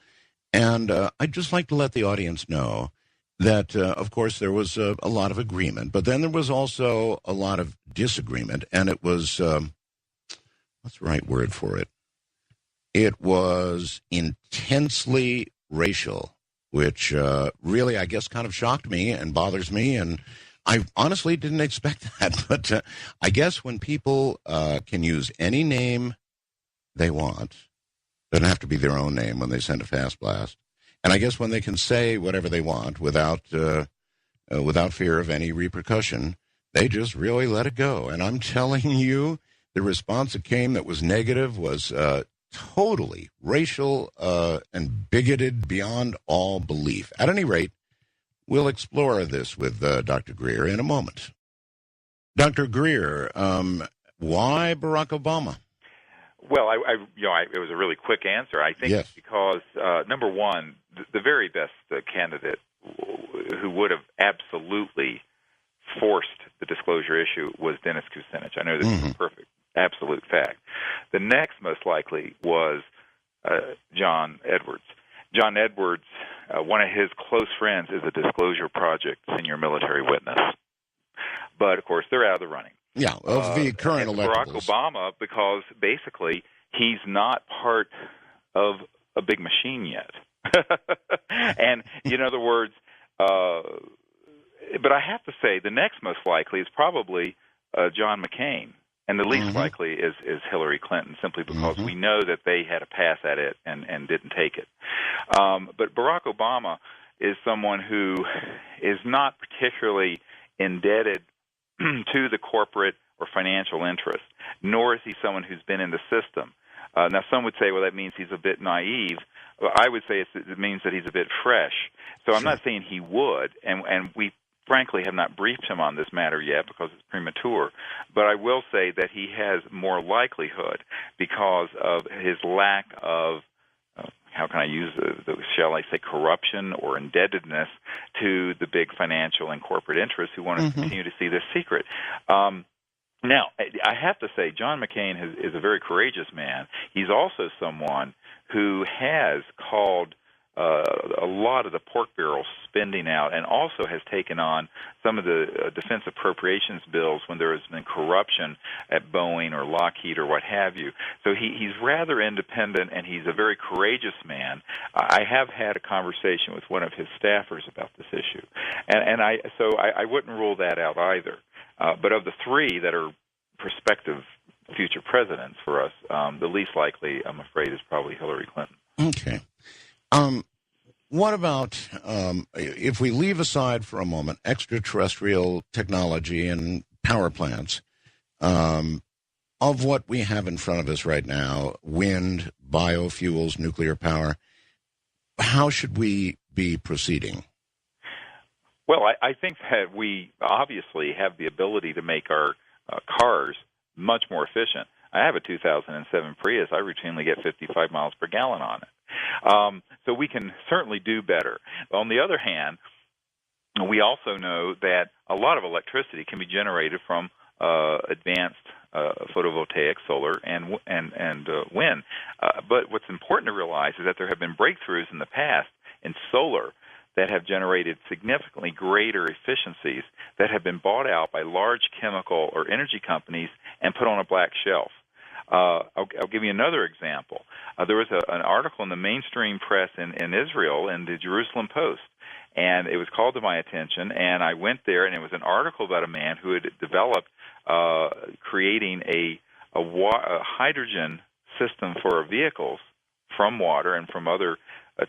and I'd just like to let the audience know that, of course, there was a lot of agreement, but then there was also a lot of disagreement, and it was, what's the right word for it? It was intensely racial. which really, I guess, kind of shocked me and bothers me. And I honestly didn't expect that. But I guess when people can use any name they want, doesn't have to be their own name when they send a fast blast. And I guess when they can say whatever they want without fear of any repercussion, they just really let it go. And I'm telling you, the response that came that was negative was totally racial and bigoted beyond all belief. At any rate, we'll explore this with Dr. Greer in a moment. Dr. Greer, why Barack Obama? Well, it was a really quick answer. I think yes. Because, number one, the very best candidate who would have absolutely forced the disclosure issue was Dennis Kucinich. I know this is a perfect, absolute fact. The next most likely was John Edwards. John Edwards, one of his close friends, is a Disclosure Project senior military witness. But, of course, they're out of the running. Yeah, of the current electables. Barack Obama, because basically he's not part of a big machine yet. And, in other words, but I have to say the next most likely is probably John McCain. And the least likely is Hillary Clinton, simply because we know that they had a pass at it and didn't take it. But Barack Obama is someone who is not particularly indebted to the corporate or financial interest, nor is he someone who's been in the system. Now, some would say, well, that means he's a bit naive. Well, I would say it means that he's a bit fresh. So I'm not saying he would, and we frankly have not briefed him on this matter yet because it's premature. But I will say that he has more likelihood because of his lack of how can I use shall I say, corruption or indebtedness to the big financial and corporate interests who want to continue to see this secret. Now, I have to say, John McCain is a very courageous man. He's also someone who has called a lot of the pork barrel spending out, and also has taken on some of the defense appropriations bills when there has been corruption at Boeing or Lockheed or what have you. So he's rather independent, and he's a very courageous man. I have had a conversation with one of his staffers about this issue, and I wouldn't rule that out either. But of the three that are prospective future presidents for us, the least likely, I'm afraid, is probably Hillary Clinton. Okay. What about, if we leave aside for a moment extraterrestrial technology and power plants, of what we have in front of us right now, wind, biofuels, nuclear power, how should we be proceeding? Well, I think that we obviously have the ability to make our cars much more efficient. I have a 2007 Prius. I routinely get 55 miles per gallon on it. So we can certainly do better. On the other hand, we also know that a lot of electricity can be generated from advanced photovoltaic, solar, and wind. But what's important to realize is that there have been breakthroughs in the past in solar that have generated significantly greater efficiencies that have been bought out by large chemical or energy companies and put on a black shelf. I'll give you another example. There was an article in the mainstream press in Israel, in the Jerusalem Post, and it was called to my attention, and I went there, and it was an article about a man who had developed creating a hydrogen system for vehicles from water and from other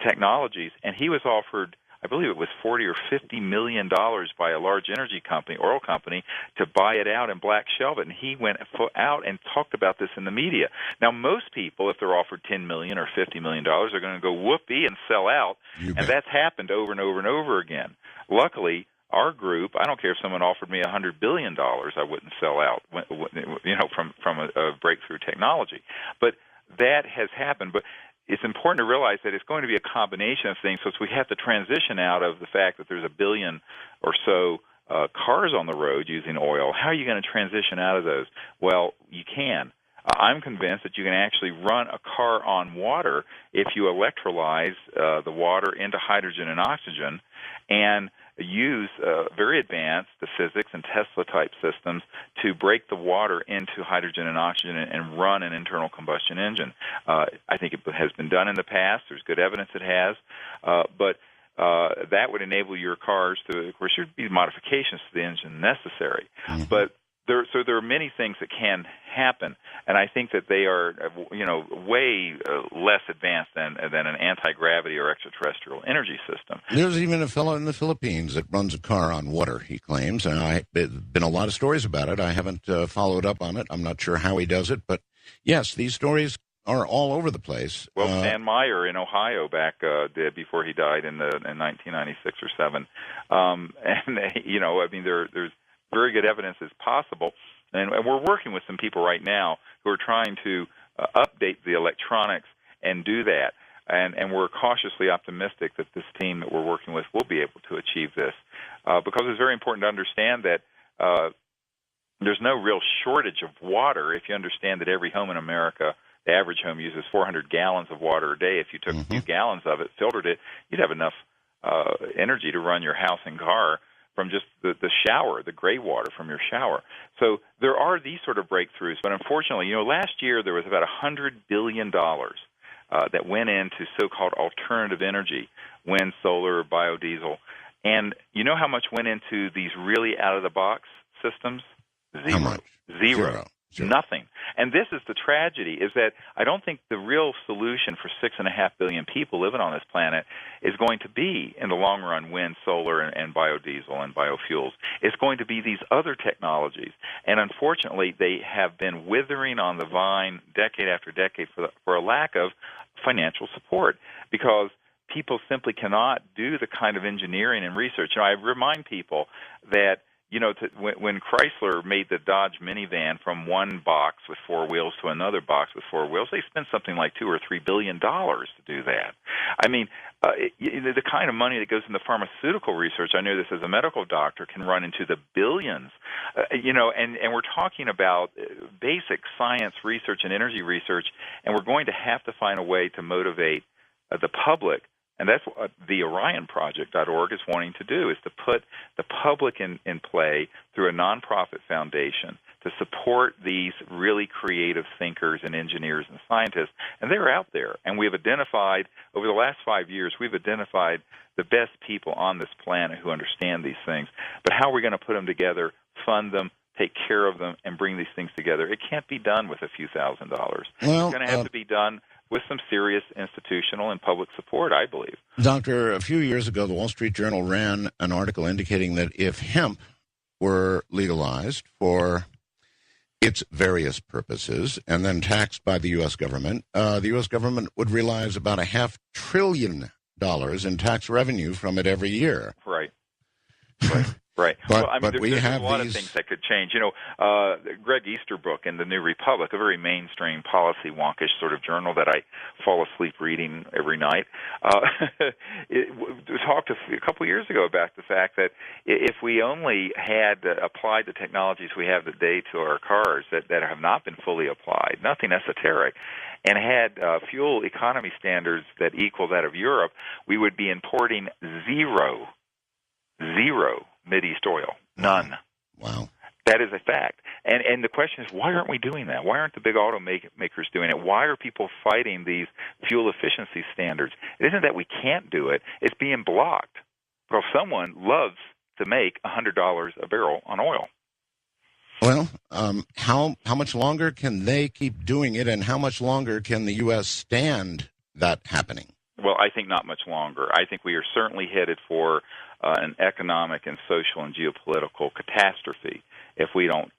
technologies, and he was offered, I believe it was $40 or $50 million by a large energy company, oil company, to buy it out and black shelf it. And he went out and talked about this in the media. Now, most people, if they're offered $10 million or $50 million, are going to go whoopee and sell out. And that's happened over and over and over again. Luckily, our group, I don't care if someone offered me $100 billion, I wouldn't sell out, from a breakthrough technology. But that has happened. But it's important to realize that it's going to be a combination of things. So we have to transition out of the fact that there's a billion or so cars on the road using oil. How are you going to transition out of those? Well, you can. I'm convinced that you can actually run a car on water if you electrolyze the water into hydrogen and oxygen and use very advanced, the physics and Tesla-type systems to break the water into hydrogen and oxygen and run an internal combustion engine. I think it has been done in the past. There's good evidence it has. But that would enable your cars to, of course, there'd be modifications to the engine necessary. Mm-hmm. But there are many things that can happen, and I think that they are, way less advanced than an anti-gravity or extraterrestrial energy system. There's even a fellow in the Philippines that runs a car on water, he claims, and there's been a lot of stories about it. I haven't followed up on it. I'm not sure how he does it, but yes, these stories are all over the place. Well, Stan Meyer in Ohio did before he died in 1996 or 7, and there's very good evidence it's possible, and we're working with some people right now who are trying to update the electronics and do that, and we're cautiously optimistic that this team that we're working with will be able to achieve this, because it's very important to understand that there's no real shortage of water if you understand that every home in America, the average home uses 400 gallons of water a day. If you took a few gallons of it, filtered it, you'd have enough energy to run your house and car from just the shower, the gray water from your shower. So there are these sort of breakthroughs, but unfortunately, last year there was about $100 billion that went into so-called alternative energy, wind, solar, biodiesel. And you know how much went into these really out-of-the-box systems? Zero. How much? Zero. Nothing. And this is the tragedy, is that I don't think the real solution for 6.5 billion people living on this planet is going to be, in the long run, wind, solar, and biodiesel and biofuels. It's going to be these other technologies. And unfortunately, they have been withering on the vine decade after decade for a lack of financial support, because people simply cannot do the kind of engineering and research. I remind people that when Chrysler made the Dodge minivan from one box with 4 wheels to another box with 4 wheels, they spent something like $2 or $3 billion to do that. I mean, the kind of money that goes into pharmaceutical research, I know this as a medical doctor, can run into the billions. And we're talking about basic science research and energy research, and we're going to have to find a way to motivate the public. And that's what the OrionProject.org is wanting to do, is to put the public in play through a nonprofit foundation to support these really creative thinkers and engineers and scientists. And they're out there. And we've identified, over the last 5 years, we've identified the best people on this planet who understand these things. But how are we going to put them together, fund them, take care of them, and bring these things together? It can't be done with a few $1,000s. Well, it's going to have to be done with some serious institutional and public support, I believe. Doctor, a few years ago, the Wall Street Journal ran an article indicating that if hemp were legalized for its various purposes and then taxed by the U.S. government, the U.S. government would realize about $500 billion in tax revenue from it every year. Right. Right. But, there's a lot of things that could change. Greg Easterbrook in the New Republic, a very mainstream policy wonkish sort of journal that I fall asleep reading every night, talked a couple of years ago about the fact that if we only had applied the technologies we have today to our cars that have not been fully applied, nothing esoteric, and had fuel economy standards that equal that of Europe, we would be importing zero Mideast oil. None. Wow. That is a fact. And the question is, why aren't we doing that? Why aren't the big automakers doing it? Why are people fighting these fuel efficiency standards? It isn't that we can't do it. It's being blocked. Because someone loves to make $100 a barrel on oil. Well, how much longer can they keep doing it, and how much longer can the U.S. stand that happening? Well, I think not much longer. I think we are certainly headed for an economic and social and geopolitical catastrophe if we don't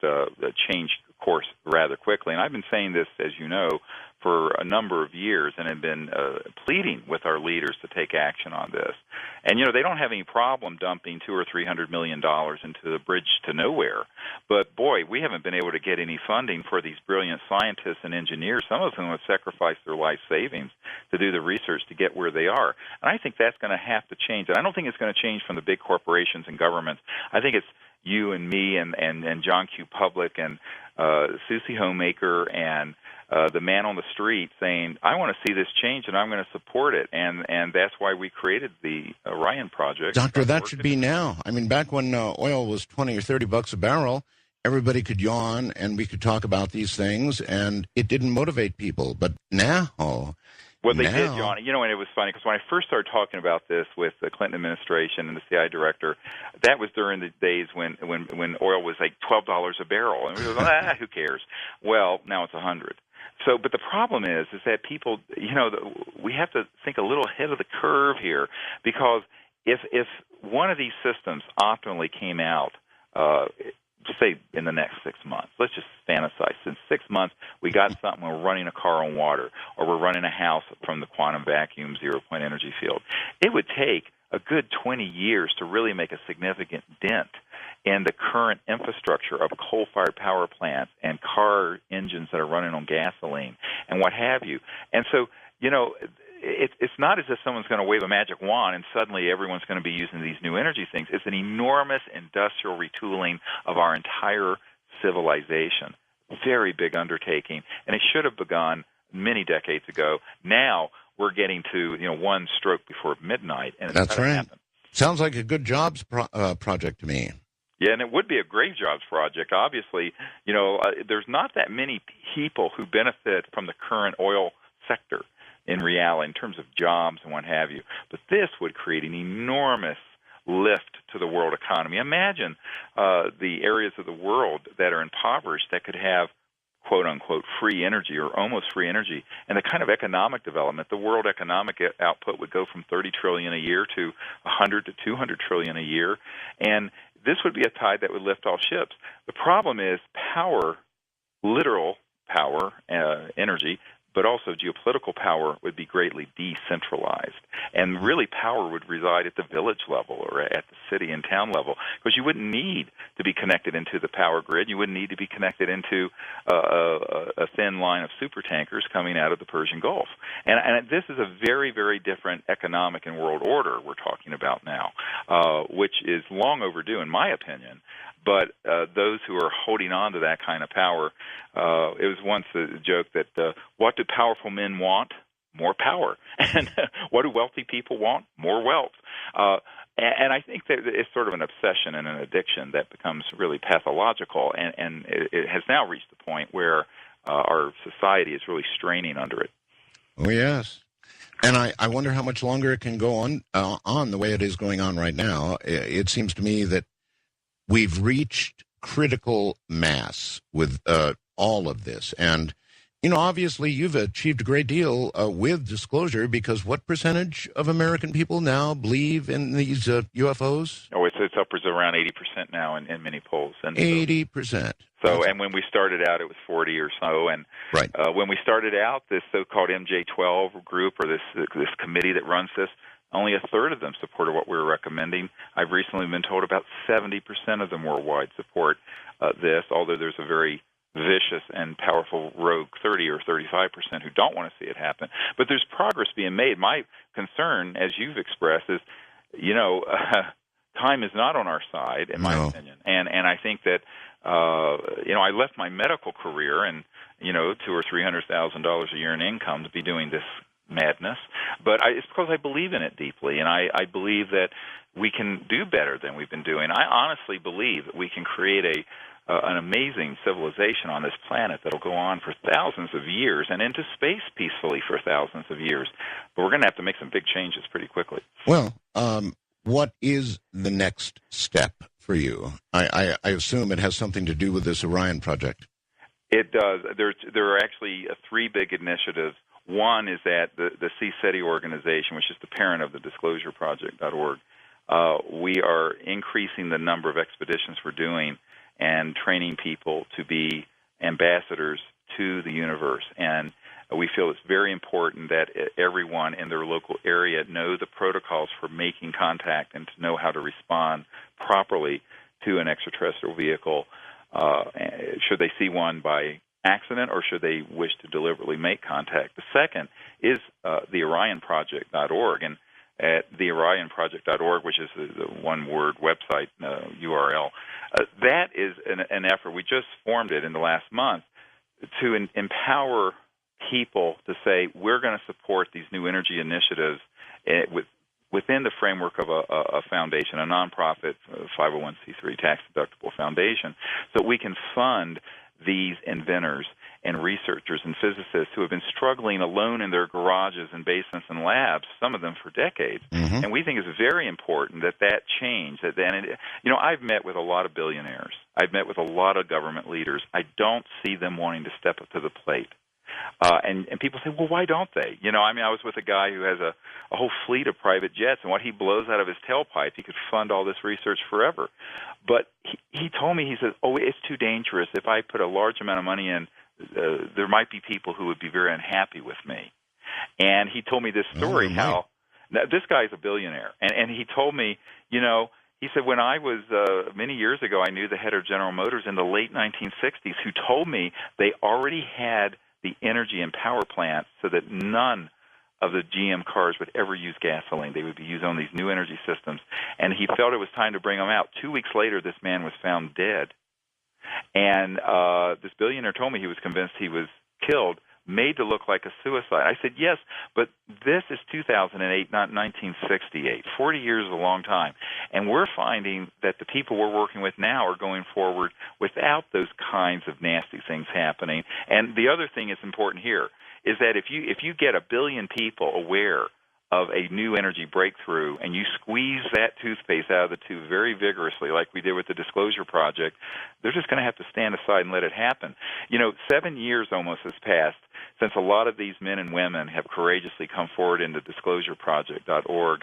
change course rather quickly. And I've been saying this, as you know, for a number of years and have been pleading with our leaders to take action on this. And, they don't have any problem dumping $200 or $300 million into the bridge to nowhere. But, boy, we haven't been able to get any funding for these brilliant scientists and engineers. Some of them have sacrificed their life savings to do the research to get where they are. And I think that's going to have to change. And I don't think it's going to change from the big corporations and governments. I think it's you and me and John Q. Public and Susie Homemaker and the man on the street saying, I want to see this change and I'm going to support it. And that's why we created the Orion Project. Doctor, that should be now. I mean, back when oil was $20 or $30 a barrel, everybody could yawn and we could talk about these things and it didn't motivate people. But now Well, they did, John. And it was funny because when I first started talking about this with the Clinton administration and the CI director, that was during the days when oil was like $12 a barrel, and we were like, who cares? Well, now it's 100. So, but the problem is that people, we have to think a little ahead of the curve here, because if one of these systems optimally came out, say in the next 6 months, let's just fantasize. In 6 months, we got something. We're running a car on water, or we're running a house from the quantum vacuum zero-point energy field. It would take a good 20 years to really make a significant dent in the current infrastructure of coal-fired power plants and car engines that are running on gasoline and what have you. And so, it's not as if someone's going to wave a magic wand and suddenly everyone's going to be using these new energy things. It's an enormous industrial retooling of our entire civilization. Very big undertaking, and it should have begun many decades ago. Now we're getting to one stroke before midnight, and that's right. Happen. Sounds like a good jobs project to me. Yeah, and it would be a great jobs project. Obviously, there's not that many people who benefit from the current oil sector in reality, in terms of jobs and what have you. But this would create an enormous lift to the world economy. Imagine the areas of the world that are impoverished that could have, quote-unquote, free energy or almost free energy, and the kind of economic development. The world economic output would go from $30 trillion a year to $100 to $200 trillion a year, and this would be a tide that would lift all ships. The problem is power, literal power, energy, but also geopolitical power would be greatly decentralized. And really power would reside at the village level or at the city and town level, because you wouldn't need to be connected into the power grid. You wouldn't need to be connected into a thin line of super tankers coming out of the Persian Gulf. And this is a very, very different economic and world order we're talking about now, which is long overdue, in my opinion. But those who are holding on to that kind of power, it was once a joke that what do powerful men want? More power. And what do wealthy people want? More wealth. And I think that it's sort of an obsession and an addiction that becomes really pathological, and it has now reached the point where our society is really straining under it. Oh, yes. And I wonder how much longer it can go on the way it is going on right now. It seems to me that we've reached critical mass with all of this. And, obviously you've achieved a great deal with disclosure, because what percentage of American people now believe in these UFOs? Oh, it's upwards of around 80% now in many polls. And 80%. So, and when we started out, it was 40 or so. And right. When we started out, this so-called MJ12 group, or this committee that runs this, only a third of them supported what we were recommending. I've recently been told about 70% of them worldwide support this, although there's a very vicious and powerful rogue 30 or 35% who don't want to see it happen. But there's progress being made. My concern, as you've expressed, is, time is not on our side, in my opinion. And I think that, I left my medical career and, $200,000 or $300,000 a year in income to be doing this madness, but it's because I believe in it deeply, and I believe that we can do better than we've been doing. I honestly believe that we can create an amazing civilization on this planet that'll go on for thousands of years and into space peacefully for thousands of years. But we're going to have to make some big changes pretty quickly. Well, what is the next step for you? I assume it has something to do with this Orion project. It does. There are actually three big initiatives. One is that the CSETI organization, which is the parent of the disclosureproject.org, we are increasing the number of expeditions we're doing and training people to be ambassadors to the universe. And we feel it's very important that everyone in their local area know the protocols for making contact and to know how to respond properly to an extraterrestrial vehicle, should they see one by accident or should they wish to deliberately make contact. The second is the OrionProject.org, and at the OrionProject.org, which is the one-word website URL, that is an effort. We just formed it in the last month to empower people to say, we're going to support these new energy initiatives within the framework of a foundation, a nonprofit 501c3 tax-deductible foundation, so we can fund these inventors and researchers and physicists who have been struggling alone in their garages and basements and labs, some of them for decades. Mm-hmm. And we think it's very important that change. I've met with a lot of billionaires. I've met with a lot of government leaders. I don't see them wanting to step up to the plate. And people say, well, why don't they? I was with a guy who has a whole fleet of private jets, and what he blows out of his tailpipe, he could fund all this research forever. But he told me, he said, it's too dangerous. If I put a large amount of money in, there might be people who would be very unhappy with me. And he told me this story, now this guy's a billionaire, and he told me, he said, when I was, many years ago, I knew the head of General Motors in the late 1960s who told me they already had the energy and power plants so that none of the GM cars would ever use gasoline. They would be used on these new energy systems. And he felt it was time to bring them out. 2 weeks later, this man was found dead. And this billionaire told me he was convinced he was killed, made to look like a suicide. I said, yes, but this is 2008, not 1968. 40 years is a long time. And we're finding that the people we're working with now are going forward without those kinds of nasty things happening. And the other thing that's important here is that if you get 1 billion people aware of a new energy breakthrough and you squeeze that toothpaste out of the tube very vigorously like we did with the Disclosure Project, they're just going to have to stand aside and let it happen. 7 years almost has passed since a lot of these men and women have courageously come forward into disclosureproject.org,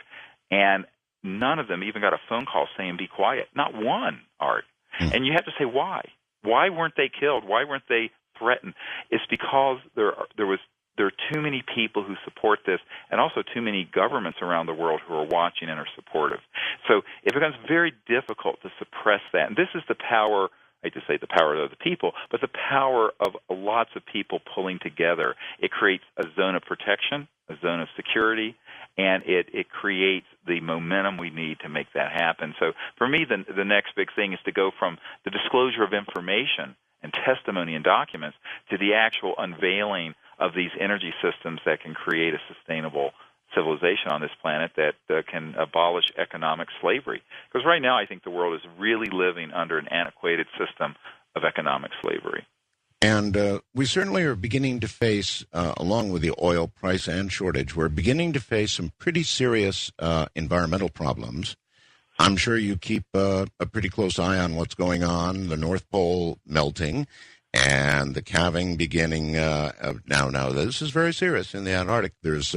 and none of them even got a phone call saying be quiet. Not one, Art. And you have to say why. Why weren't they killed? Why weren't they threatened? It's because there are too many people who support this, and also too many governments around the world who are watching and are supportive. So it becomes very difficult to suppress that. And this is the power, I hate to say the power of the people, but the power of lots of people pulling together. It creates a zone of protection, a zone of security, and it creates the momentum we need to make that happen. So for me, the next big thing is to go from the disclosure of information and testimony and documents to the actual unveiling of these energy systems that can create a sustainable civilization on this planet that can abolish economic slavery. Because right now I think the world is really living under an antiquated system of economic slavery. And we certainly are beginning to face, along with the oil price and shortage, we're beginning to face some pretty serious environmental problems. I'm sure you keep a pretty close eye on what's going on, the North Pole melting, and the calving beginning. Now, this is very serious. In the Antarctic, there's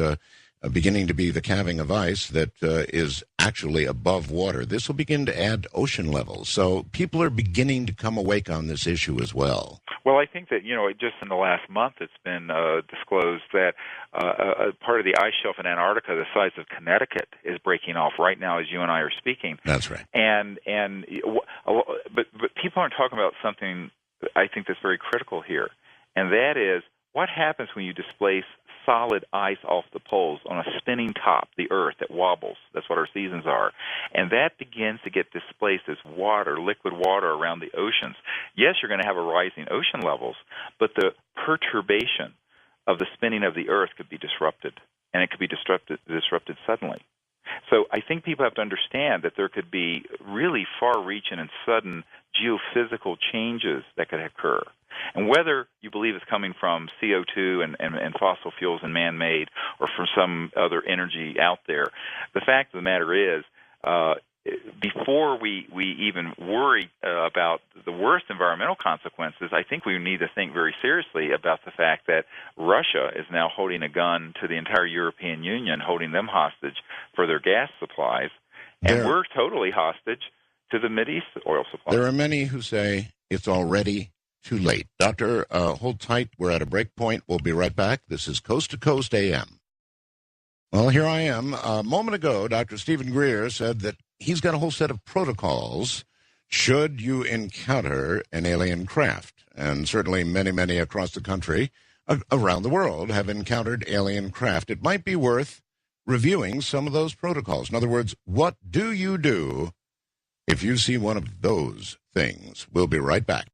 beginning to be the calving of ice that is actually above water. This will begin to add ocean levels. So people are beginning to come awake on this issue as well. Well, I think that, just in the last month it's been disclosed that a part of the ice shelf in Antarctica the size of Connecticut is breaking off right now as you and I are speaking. That's right. But people aren't talking about something I think that's very critical here, and that is what happens when you displace solid ice off the poles on a spinning top, the Earth, that wobbles. That's what our seasons are. And that begins to get displaced as water, liquid water around the oceans. Yes, you're going to have a rising ocean levels, but the perturbation of the spinning of the Earth could be disrupted, and it could be disrupted suddenly. So I think people have to understand that there could be really far-reaching and sudden geophysical changes that could occur. And whether you believe it's coming from CO2 and fossil fuels and man-made or from some other energy out there, the fact of the matter is, before we even worry about the worst environmental consequences, I think we need to think very seriously about the fact that Russia is now holding a gun to the entire European Union, holding them hostage for their gas supplies, and we're totally hostage to the Mideast oil supply. There are many who say it's already too late. Doctor, hold tight. We're at a break point. We'll be right back. This is Coast to Coast AM. Well, here I am. A moment ago, Dr. Stephen Greer said that he's got a whole set of protocols should you encounter an alien craft. And certainly many, many across the country, around the world, have encountered alien craft. It might be worth reviewing some of those protocols. In other words, what do you do if you see one of those things? We'll be right back.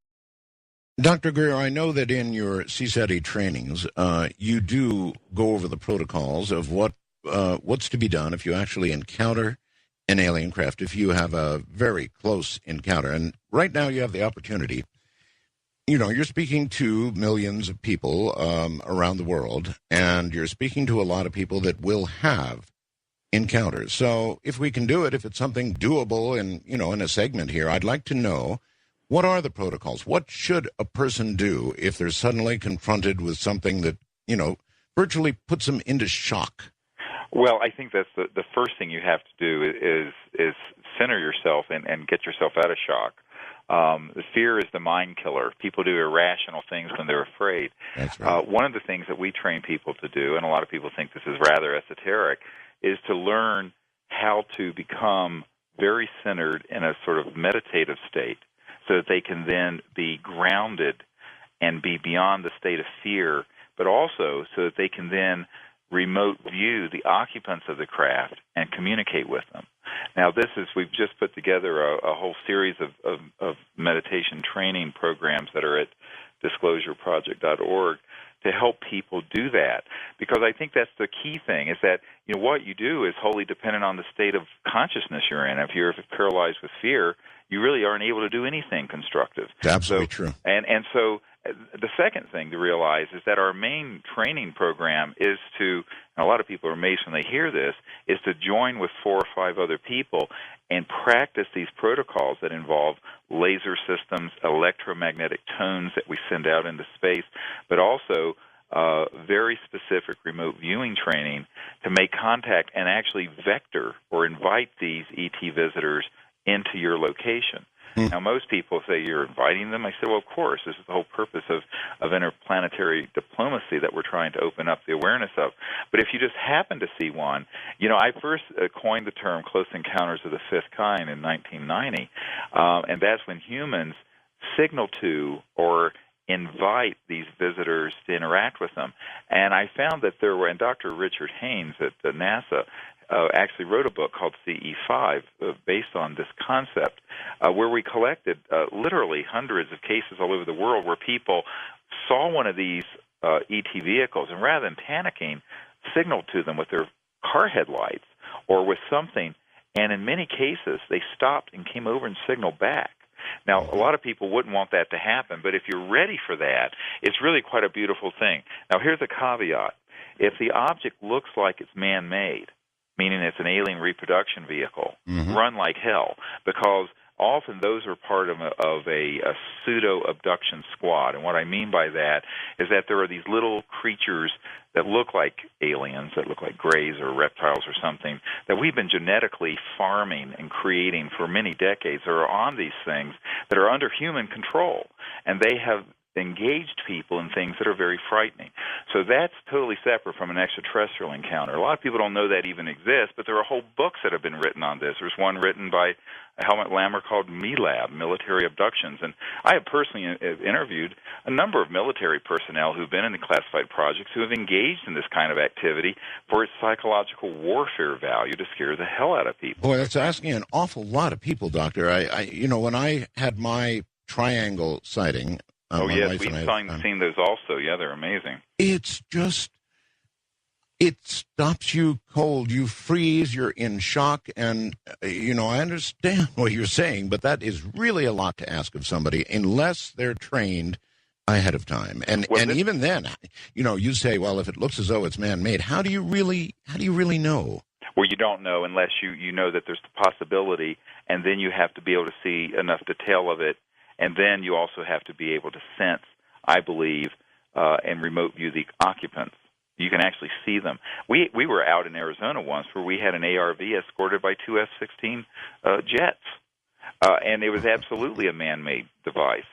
Dr. Greer, I know that in your CSETI trainings, you do go over the protocols of what's to be done if you actually encounter an alien craft, if you have a very close encounter. And right now you have the opportunity. you're speaking to millions of people around the world, and you're speaking to a lot of people that will have encounters. So if we can do it, if it's something doable in a segment here, I'd like to know, what are the protocols? What should a person do if they're suddenly confronted with something that, virtually puts them into shock? Well, I think that's the first thing you have to do is center yourself and get yourself out of shock. The fear is the mind killer. People do irrational things when they're afraid. That's right. One of the things that we train people to do, and a lot of people think this is rather esoteric, is to learn how to become very centered in a sort of meditative state so that they can then be grounded and be beyond the state of fear, but also so that they can then remote view the occupants of the craft and communicate with them. Now, we've just put together a whole series of meditation training programs that are at disclosureproject.org to help people do that, because I think that's the key thing, is that what you do is wholly dependent on the state of consciousness you're in. If you're paralyzed with fear, you really aren't able to do anything constructive. It's absolutely true. And so the second thing to realize is that our main training program is to, and a lot of people are amazed when they hear this, is to join with 4 or 5 other people and practice these protocols that involve laser systems, electromagnetic tones that we send out into space, but also very specific remote viewing training to make contact and actually vector or invite these ET visitors into your location. Now, most people say you're inviting them. I say, well, of course. This is the whole purpose of interplanetary diplomacy that we're trying to open up the awareness of. But if you just happen to see one, I first coined the term close encounters of the fifth kind in 1990, and that's when humans signal to or invite these visitors to interact with them. And I found that there were, and Dr. Richard Haynes at NASA actually wrote a book called CE5 based on this concept, where we collected literally hundreds of cases all over the world where people saw one of these ET vehicles and rather than panicking, signaled to them with their car headlights or with something, and in many cases they stopped and came over and signaled back. Now, a lot of people wouldn't want that to happen, but if you're ready for that, it's really quite a beautiful thing. Now, here's a caveat. If the object looks like it's man-made, meaning it's an alien reproduction vehicle, run like hell, because often those are part of a pseudo-abduction squad. And what I mean by that is that there are these little creatures that look like aliens, that look like greys or reptiles or something, that we've been genetically farming and creating for many decades, that are on these things that are under human control. And they have engaged people in things that are very frightening. So that's totally separate from an extraterrestrial encounter. A lot of people don't know that even exists, but there are whole books that have been written on this. There's one written by Helmut Lammer called MELAB, Military Abductions. And I have personally interviewed a number of military personnel who've been in the classified projects who have engaged in this kind of activity for its psychological warfare value to scare the hell out of people. Boy, that's asking an awful lot of people, Doctor. When I had my triangle sighting, yes, we've seen those also. Yeah, they're amazing. It's just, it stops you cold. You freeze, you're in shock, and, I understand what you're saying, but that is really a lot to ask of somebody unless they're trained ahead of time. And even then, you say, well, if it looks as though it's man-made, how do you really know? Well, you don't know unless you know that there's the possibility, and then you have to be able to see enough detail of it. And then you also have to be able to sense, I believe, and remote view the occupants. You can actually see them. We were out in Arizona once where we had an ARV escorted by 2 F-16 jets. And it was absolutely a man-made device,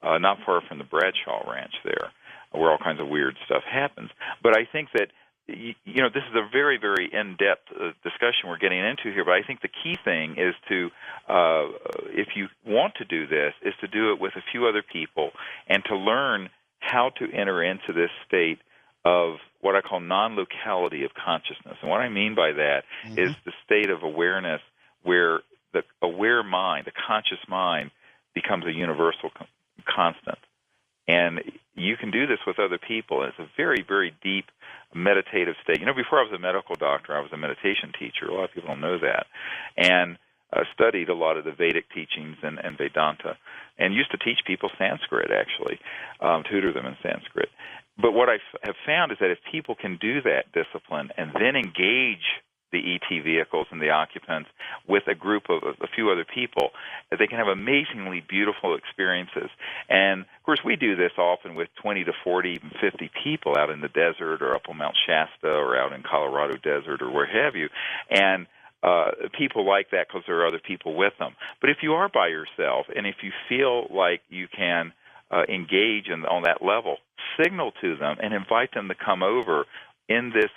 not far from the Bradshaw Ranch there, where all kinds of weird stuff happens. But I think that this is a very, very in-depth discussion we're getting into here, but I think the key thing is to, if you want to do this, is to do it with a few other people and to learn how to enter into this state of what I call non-locality of consciousness. And what I mean by that is the state of awareness where the aware mind, the conscious mind, becomes a universal constant. And you can do this with other people. It's a very, very deep meditative state. Before I was a medical doctor, I was a meditation teacher. A lot of people don't know that. And studied a lot of the Vedic teachings and Vedanta, and used to teach people Sanskrit, actually, tutor them in Sanskrit. But what I have found is that if people can do that discipline and then engage the ET vehicles and the occupants with a group of a few other people, they can have amazingly beautiful experiences. And, of course, we do this often with 20 to 40, even 50 people out in the desert or up on Mount Shasta or out in Colorado desert or where have you. And people like that because there are other people with them. But if you are by yourself and if you feel like you can engage on that level, signal to them and invite them to come over in this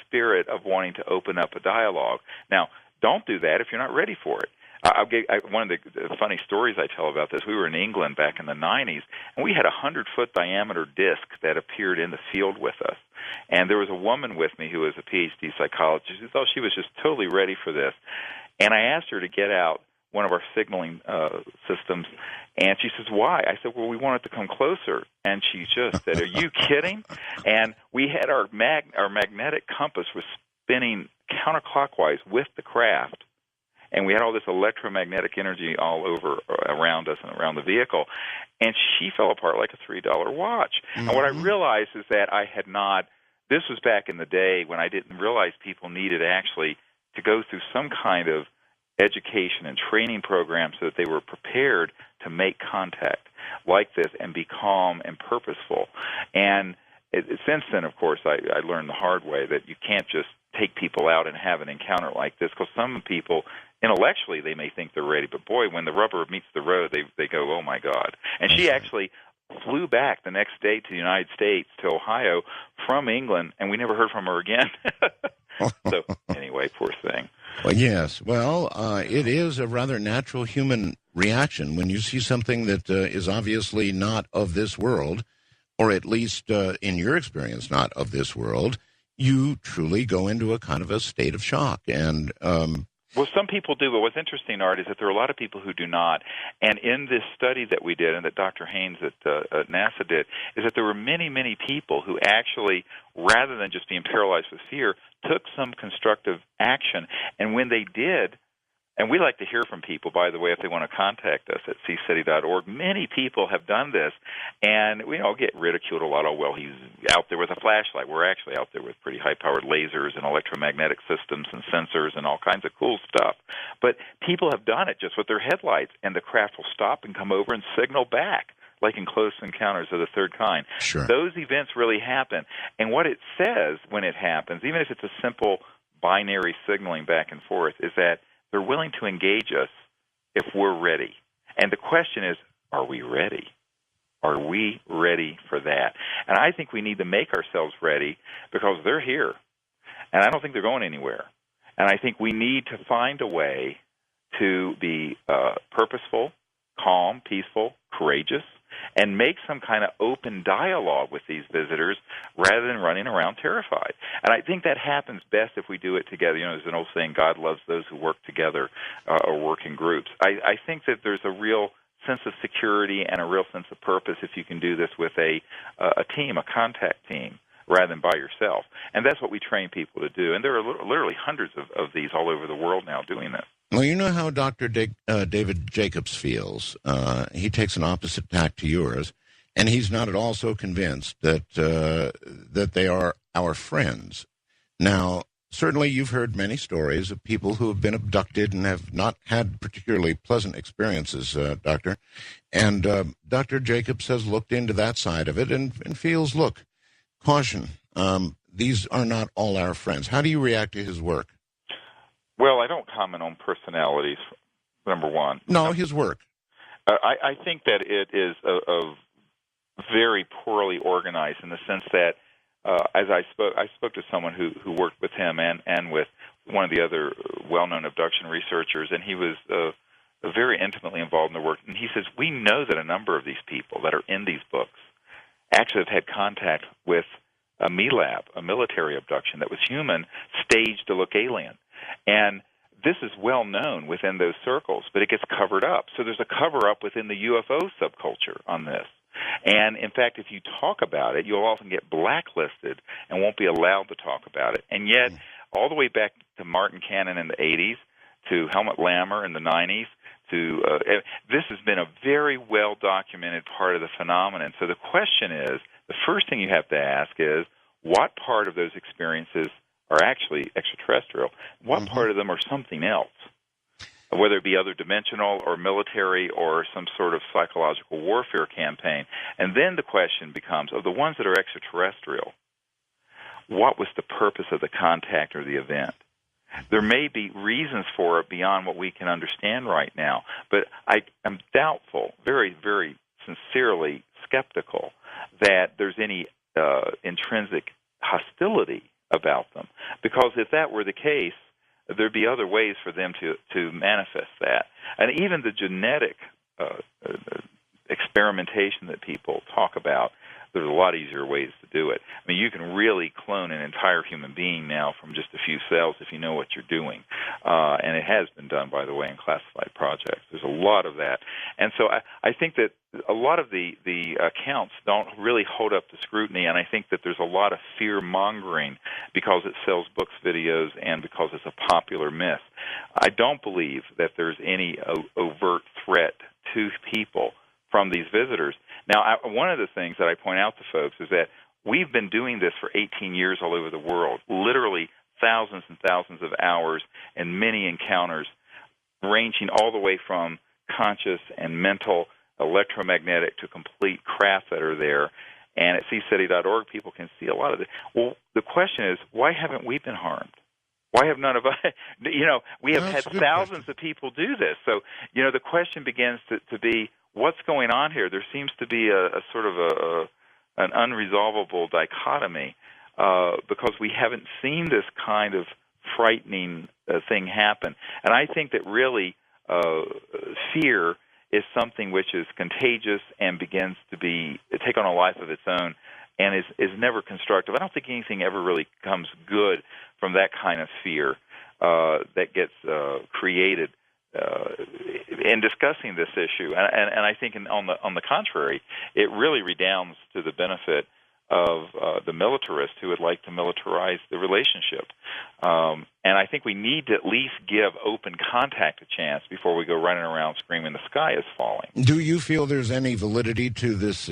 spirit of wanting to open up a dialogue. Now, don't do that if you're not ready for it. One of the funny stories I tell about this, we were in England back in the 90s, and we had a 100-foot diameter disc that appeared in the field with us. And there was a woman with me who was a PhD psychologist who thought she was just totally ready for this. And I asked her to get out one of our signaling systems, and she says, why? I said, well, we want it to come closer. And she just said, are you kidding? And we had our magnetic compass was spinning counterclockwise with the craft, and we had all this electromagnetic energy all over around us and around the vehicle, and she fell apart like a $3 watch. Mm-hmm. And what I realized is that I had not, this was back in the day when I didn't realize people needed actually to go through some kind of education and training program so that they were prepared to make contact like this and be calm and purposeful. And since then, of course, I learned the hard way that you can't just take people out and have an encounter like this, because some people, intellectually, they may think they're ready, but boy, when the rubber meets the road, they go, oh, my God. And she actually flew back the next day to the United States, to Ohio, from England, and we never heard from her again. So, anyway, poor thing. Well, yes. Well, it is a rather natural human reaction when you see something that is obviously not of this world, or at least in your experience not of this world. You truly go into a kind of a state of shock. And well, some people do, but what's interesting, Art, is that there are a lot of people who do not. And in this study that we did and that Dr. Haynes at NASA did, is that there were many, many people who actually, rather than just being paralyzed with fear, took some constructive action. And when they did, and we like to hear from people, by the way, if they want to contact us at ccity.org. Many people have done this, and we all get ridiculed a lot. Oh, well, he's out there with a flashlight. We're actually out there with pretty high-powered lasers and electromagnetic systems and sensors and all kinds of cool stuff. But people have done it just with their headlights, and the craft will stop and come over and signal back, like in Close Encounters of the Third Kind. Sure. Those events really happen. And what it says when it happens, even if it's a simple binary signaling back and forth, is that they're willing to engage us if we're ready. And the question is, are we ready? Are we ready for that? And I think we need to make ourselves ready, because they're here. And I don't think they're going anywhere. And I think we need to find a way to be purposeful, calm, peaceful, courageous, and make some kind of open dialogue with these visitors rather than running around terrified. And I think that happens best if we do it together. You know, there's an old saying, God loves those who work together or work in groups. I think that there's a real sense of security and a real sense of purpose if you can do this with a team, a contact team, rather than by yourself. And that's what we train people to do. And there are literally hundreds of these all over the world now doing this. Well, you know how Dr. David Jacobs feels. He takes an opposite tack to yours, and he's not at all so convinced that that they are our friends. Now, certainly you've heard many stories of people who have been abducted and have not had particularly pleasant experiences, Doctor. And Dr. Jacobs has looked into that side of it and feels, look, caution, these are not all our friends. How do you react to his work? Well, I don't comment on personalities, number one. No, his work. I think that it is a very poorly organized in the sense that, as I spoke to someone who worked with him and with one of the other well-known abduction researchers, and he was very intimately involved in the work. And he says, we know that a number of these people that are in these books actually have had contact with a MELAB, a military abduction that was human, staged to look alien. And this is well known within those circles, but it gets covered up. So there's a cover-up within the UFO subculture on this. And, in fact, if you talk about it, you'll often get blacklisted and won't be allowed to talk about it. And yet, all the way back to Martin Cannon in the 80s to Helmut Lammer in the 90s. This has been a very well-documented part of the phenomenon. So the question is, the first thing you have to ask is, what part of those experiences are actually extraterrestrial? What part of them are something else? Whether it be other dimensional or military or some sort of psychological warfare campaign. And then the question becomes, of the ones that are extraterrestrial, what was the purpose of the contact or the event? There may be reasons for it beyond what we can understand right now, but I am doubtful, very, very sincerely skeptical, that there's any intrinsic hostility about them. Because if that were the case, there'd be other ways for them to manifest that. And even the genetic experimentation that people talk about, there's a lot easier ways to do it. I mean, you can really clone an entire human being now from just a few cells if you know what you're doing. And it has been done, by the way, in classified projects. There's a lot of that. And so I think that a lot of the accounts don't really hold up to scrutiny, and I think that there's a lot of fear-mongering because it sells books, videos, and because it's a popular myth. I don't believe that there's any overt threat to people from these visitors. Now, one of the things that I point out to folks is that we've been doing this for 18 years all over the world, literally thousands and thousands of hours and many encounters, ranging all the way from conscious and mental, electromagnetic to complete craft that are there. And at cstudy.org, people can see a lot of it. Well, the question is, why haven't we been harmed? Why have none of us, we have had thousands of people do this. So, the question begins to be, what's going on here? There seems to be a sort of an unresolvable dichotomy because we haven't seen this kind of frightening thing happen. And I think that really fear is something which is contagious and begins to take on a life of its own and is never constructive. I don't think anything ever really comes good from that kind of fear that gets created in discussing this issue. And I think on the contrary, it really redounds to the benefit of the militarists who would like to militarize the relationship. And I think we need to at least give open contact a chance before we go running around screaming the sky is falling. Do you feel there's any validity to this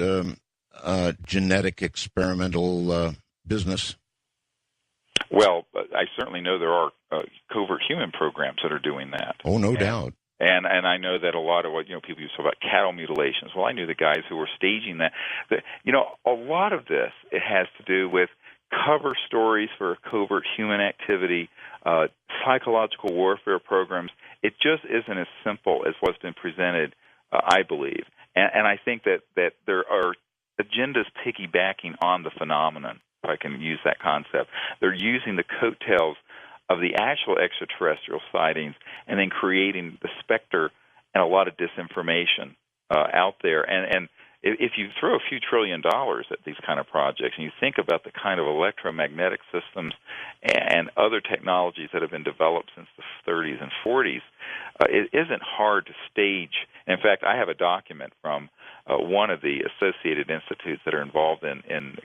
genetic experimental business? Well, I certainly know there are covert human programs that are doing that. Oh, no doubt. And I know that a lot of what people used to talk about cattle mutilations. Well, I knew the guys who were staging that. A lot of this, it has to do with cover stories for covert human activity, psychological warfare programs. It just isn't as simple as what's been presented, I believe. And I think that there are agendas piggybacking on the phenomenon, if I can use that concept. They're using the coattails of the actual extraterrestrial sightings and then creating the specter and a lot of disinformation out there. And if you throw a few $1 trillion at these kind of projects and you think about the kind of electromagnetic systems and other technologies that have been developed since the 30s and 40s, it isn't hard to stage. In fact, I have a document from one of the associated institutes that are involved in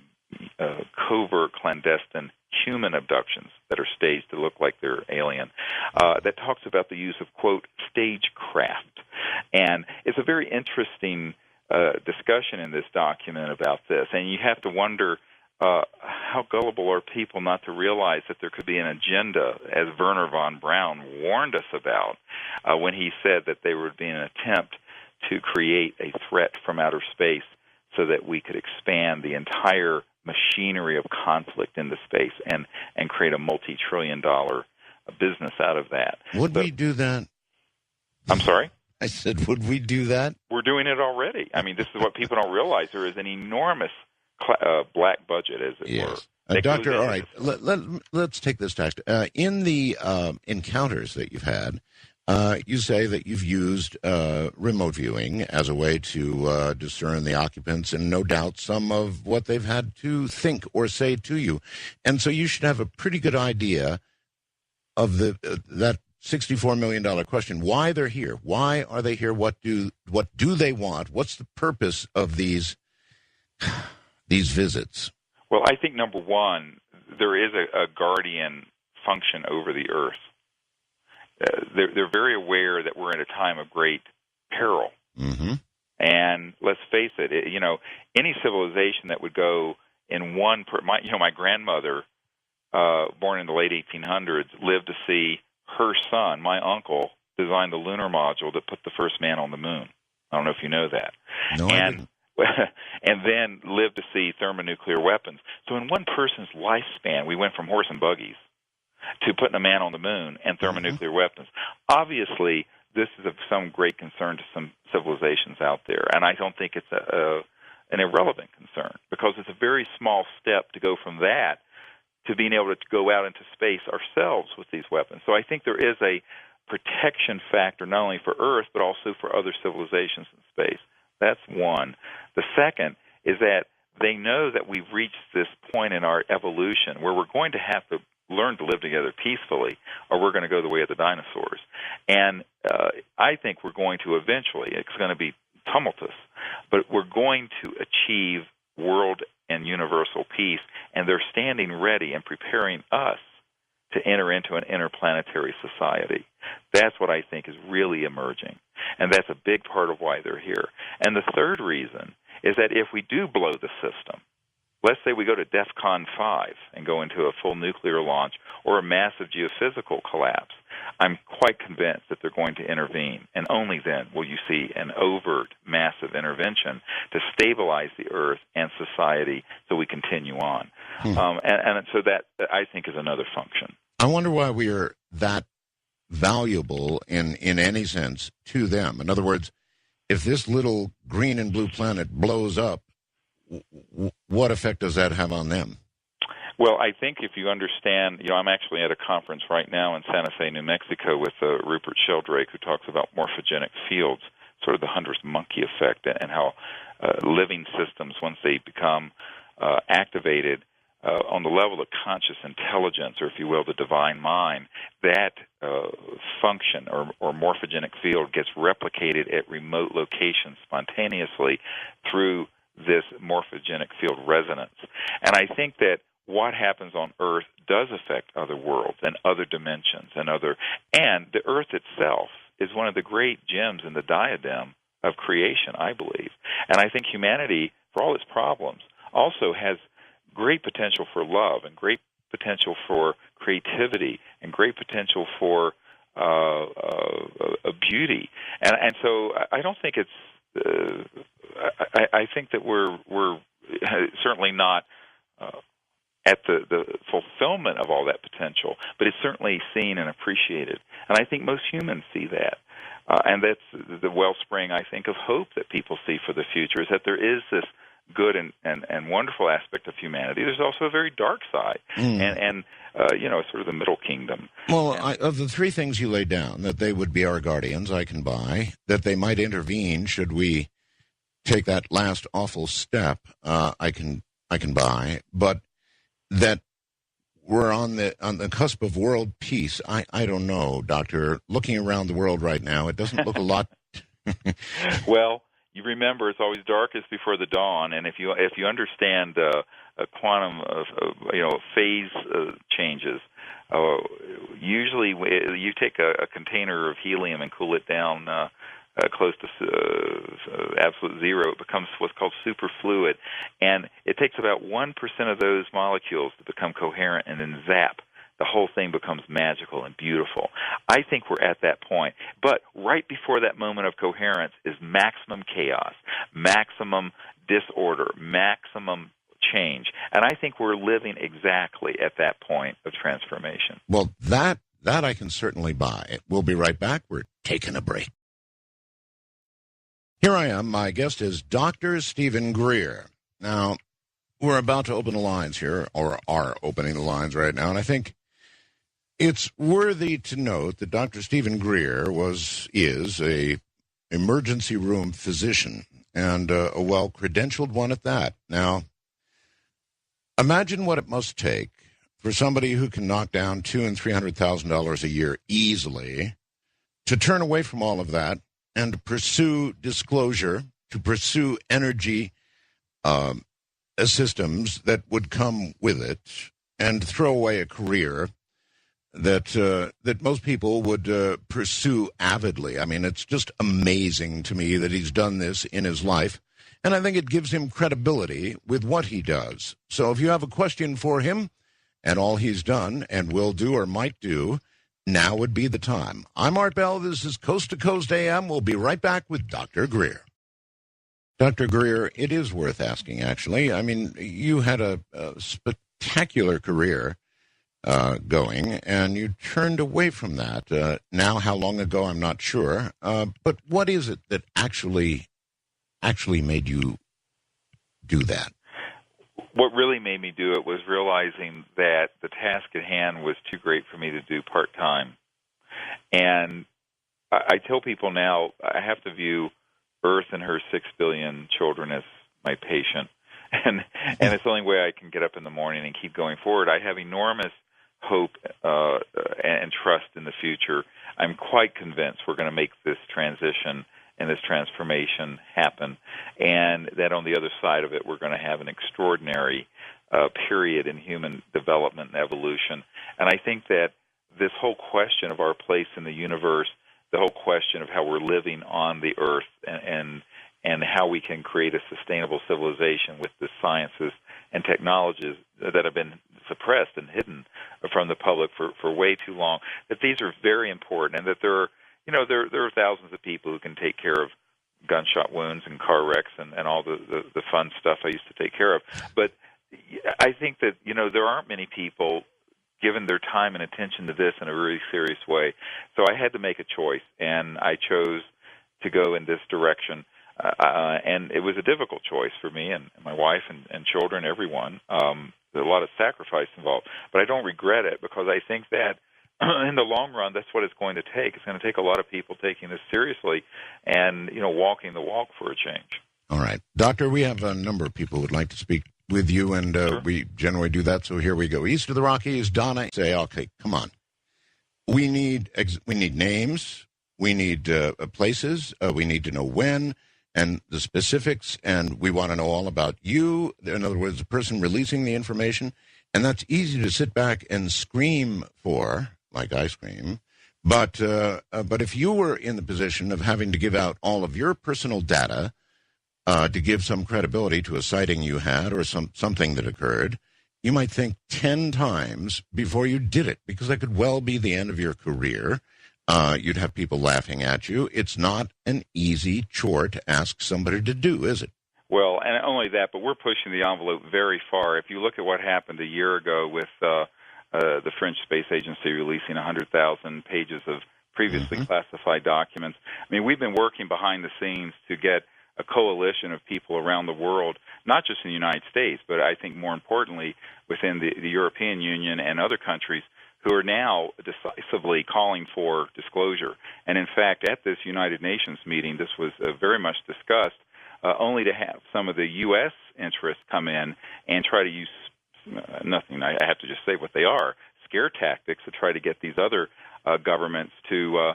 covert, clandestine human abductions that are staged to look like they're alien, that talks about the use of, quote, stagecraft. And it's a very interesting discussion in this document about this. And you have to wonder how gullible are people not to realize that there could be an agenda, as Wernher von Braun warned us about when he said that there would be an attempt to create a threat from outer space so that we could expand the entire machinery of conflict into space and create a multi-trillion-dollar business out of that. Would we do that? I'm sorry? I said, would we do that? We're doing it already. I mean, this is what people don't realize. There is an enormous black budget, as it were. Doctor, all right, let's take this tact. In the encounters that you've had, you say that you've used remote viewing as a way to discern the occupants and no doubt some of what they've had to think or say to you. And so you should have a pretty good idea of that $64 million question, why they're here. Why are they here? What do they want? What's the purpose of these visits? Well, I think, number one, there is a guardian function over the Earth. they're very aware that we're in a time of great peril. Mm-hmm. And let's face it, any civilization that would go in my grandmother, born in the late 1800s, lived to see her son, my uncle, design the lunar module that put the first man on the moon. I don't know if you know that. No, I didn't. And then lived to see thermonuclear weapons. So in one person's lifespan, we went from horse and buggies to putting a man on the moon and thermonuclear weapons. Obviously, this is of some great concern to some civilizations out there, and I don't think it's an irrelevant concern, because it's a very small step to go from that to being able to go out into space ourselves with these weapons. So I think there is a protection factor not only for Earth but also for other civilizations in space. That's one. The second is that they know that we've reached this point in our evolution where we're going to have to learn to live together peacefully, or we're going to go the way of the dinosaurs. And I think we're going to eventually, it's going to be tumultuous, but we're going to achieve world and universal peace, and they're standing ready and preparing us to enter into an interplanetary society. That's what I think is really emerging, and that's a big part of why they're here. And the third reason is that if we do blow the system, let's say we go to DEFCON 5 and go into a full nuclear launch or a massive geophysical collapse, I'm quite convinced that they're going to intervene, and only then will you see an overt, massive intervention to stabilize the Earth and society so we continue on. And so that, I think, is another function. I wonder why we are that valuable in any sense to them. In other words, if this little green and blue planet blows up, what effect does that have on them? Well, I think if you understand, I'm actually at a conference right now in Santa Fe, New Mexico, with Rupert Sheldrake, who talks about morphogenic fields, sort of the 100th monkey effect, and how living systems, once they become activated on the level of conscious intelligence, or if you will, the divine mind, that function or morphogenic field gets replicated at remote locations spontaneously through this morphogenic field resonance. And I think that what happens on Earth does affect other worlds and other dimensions and the Earth itself is one of the great gems in the diadem of creation, I believe. And I think humanity, for all its problems, also has great potential for love and great potential for creativity and great potential for beauty. And so I don't think it's I think that we're certainly not at the fulfillment of all that potential, but it's certainly seen and appreciated. And I think most humans see that. And that's the wellspring, I think, of hope that people see for the future, is that there is this good and wonderful aspect of humanity. There's also a very dark side, and sort of the middle kingdom. Well, of the three things you laid down, that they would be our guardians, I can buy. That they might intervene should we take that last awful step, I can buy. But that we're on the cusp of world peace, I don't know, Doctor. Looking around the world right now, it doesn't look a lot. Well, you remember it's always darkest before the dawn, and if you understand quantum phase changes, usually you take a container of helium and cool it down close to absolute zero, it becomes what's called superfluid, and it takes about 1% of those molecules to become coherent, and then zap, the whole thing becomes magical and beautiful. I think we're at that point. But right before that moment of coherence is maximum chaos, maximum disorder, maximum change. And I think we're living exactly at that point of transformation. Well, that I can certainly buy. We'll be right back. We're taking a break. Here I am. My guest is Dr. Stephen Greer. Now, we're about to open the lines here, or are opening the lines right now, and I think it's worthy to note that Dr. Stephen Greer is a emergency room physician, and a well-credentialed one at that. Now, imagine what it must take for somebody who can knock down $200,000 and $300,000 a year easily to turn away from all of that and to pursue disclosure, to pursue energy systems that would come with it, and throw away a career that most people would pursue avidly. I mean, it's just amazing to me that he's done this in his life, and I think it gives him credibility with what he does. So if you have a question for him and all he's done and will do or might do, now would be the time. I'm Art Bell. This is Coast to Coast AM. We'll be right back with Dr. Greer. Dr. Greer, it is worth asking, actually. I mean, you had a spectacular career going, and you turned away from that. Now, how long ago, I'm not sure. But what is it that actually made you do that? What really made me do it was realizing that the task at hand was too great for me to do part-time. And I tell people now, I have to view Earth and her 6 billion children as my patient. And it's the only way I can get up in the morning and keep going forward. I have enormous hope and trust in the future. I'm quite convinced we're going to make this transition and this transformation happen, and that on the other side of it, we're going to have an extraordinary period in human development and evolution. And I think that this whole question of our place in the universe, the whole question of how we're living on the earth and how we can create a sustainable civilization with the sciences and technologies that have been suppressed and hidden from the public for way too long, that these are very important, and that there are thousands of people who can take care of gunshot wounds and car wrecks and all the fun stuff I used to take care of. But I think that, there aren't many people given their time and attention to this in a really serious way. So I had to make a choice, and I chose to go in this direction. And it was a difficult choice for me and my wife and children, everyone. There's a lot of sacrifice involved. But I don't regret it, because I think that in the long run, that's what it's going to take. It's going to take a lot of people taking this seriously and, walking the walk for a change. All right. Doctor, we have a number of people who would like to speak with you, and Sure. We generally do that, so here we go. East of the Rockies, Donna, say, okay, come on. We need names, we need places, we need to know when, and the specifics, and we want to know all about you. In other words, the person releasing the information, and that's easy to sit back and scream for, like I scream. But if you were in the position of having to give out all of your personal data to give some credibility to a sighting you had or something that occurred, you might think 10 times before you did it, because that could well be the end of your career. You'd have people laughing at you. It's not an easy chore to ask somebody to do, is it? Well, and not only that, but we're pushing the envelope very far. If you look at what happened a year ago with the French Space Agency releasing 100,000 pages of previously classified documents, I mean, we've been working behind the scenes to get a coalition of people around the world, not just in the United States, but I think more importantly within the European Union and other countries, who are now decisively calling for disclosure. And in fact, at this United Nations meeting, this was very much discussed, only to have some of the U.S. interests come in and try to use nothing, I have to just say what they are, scare tactics to try to get these other governments to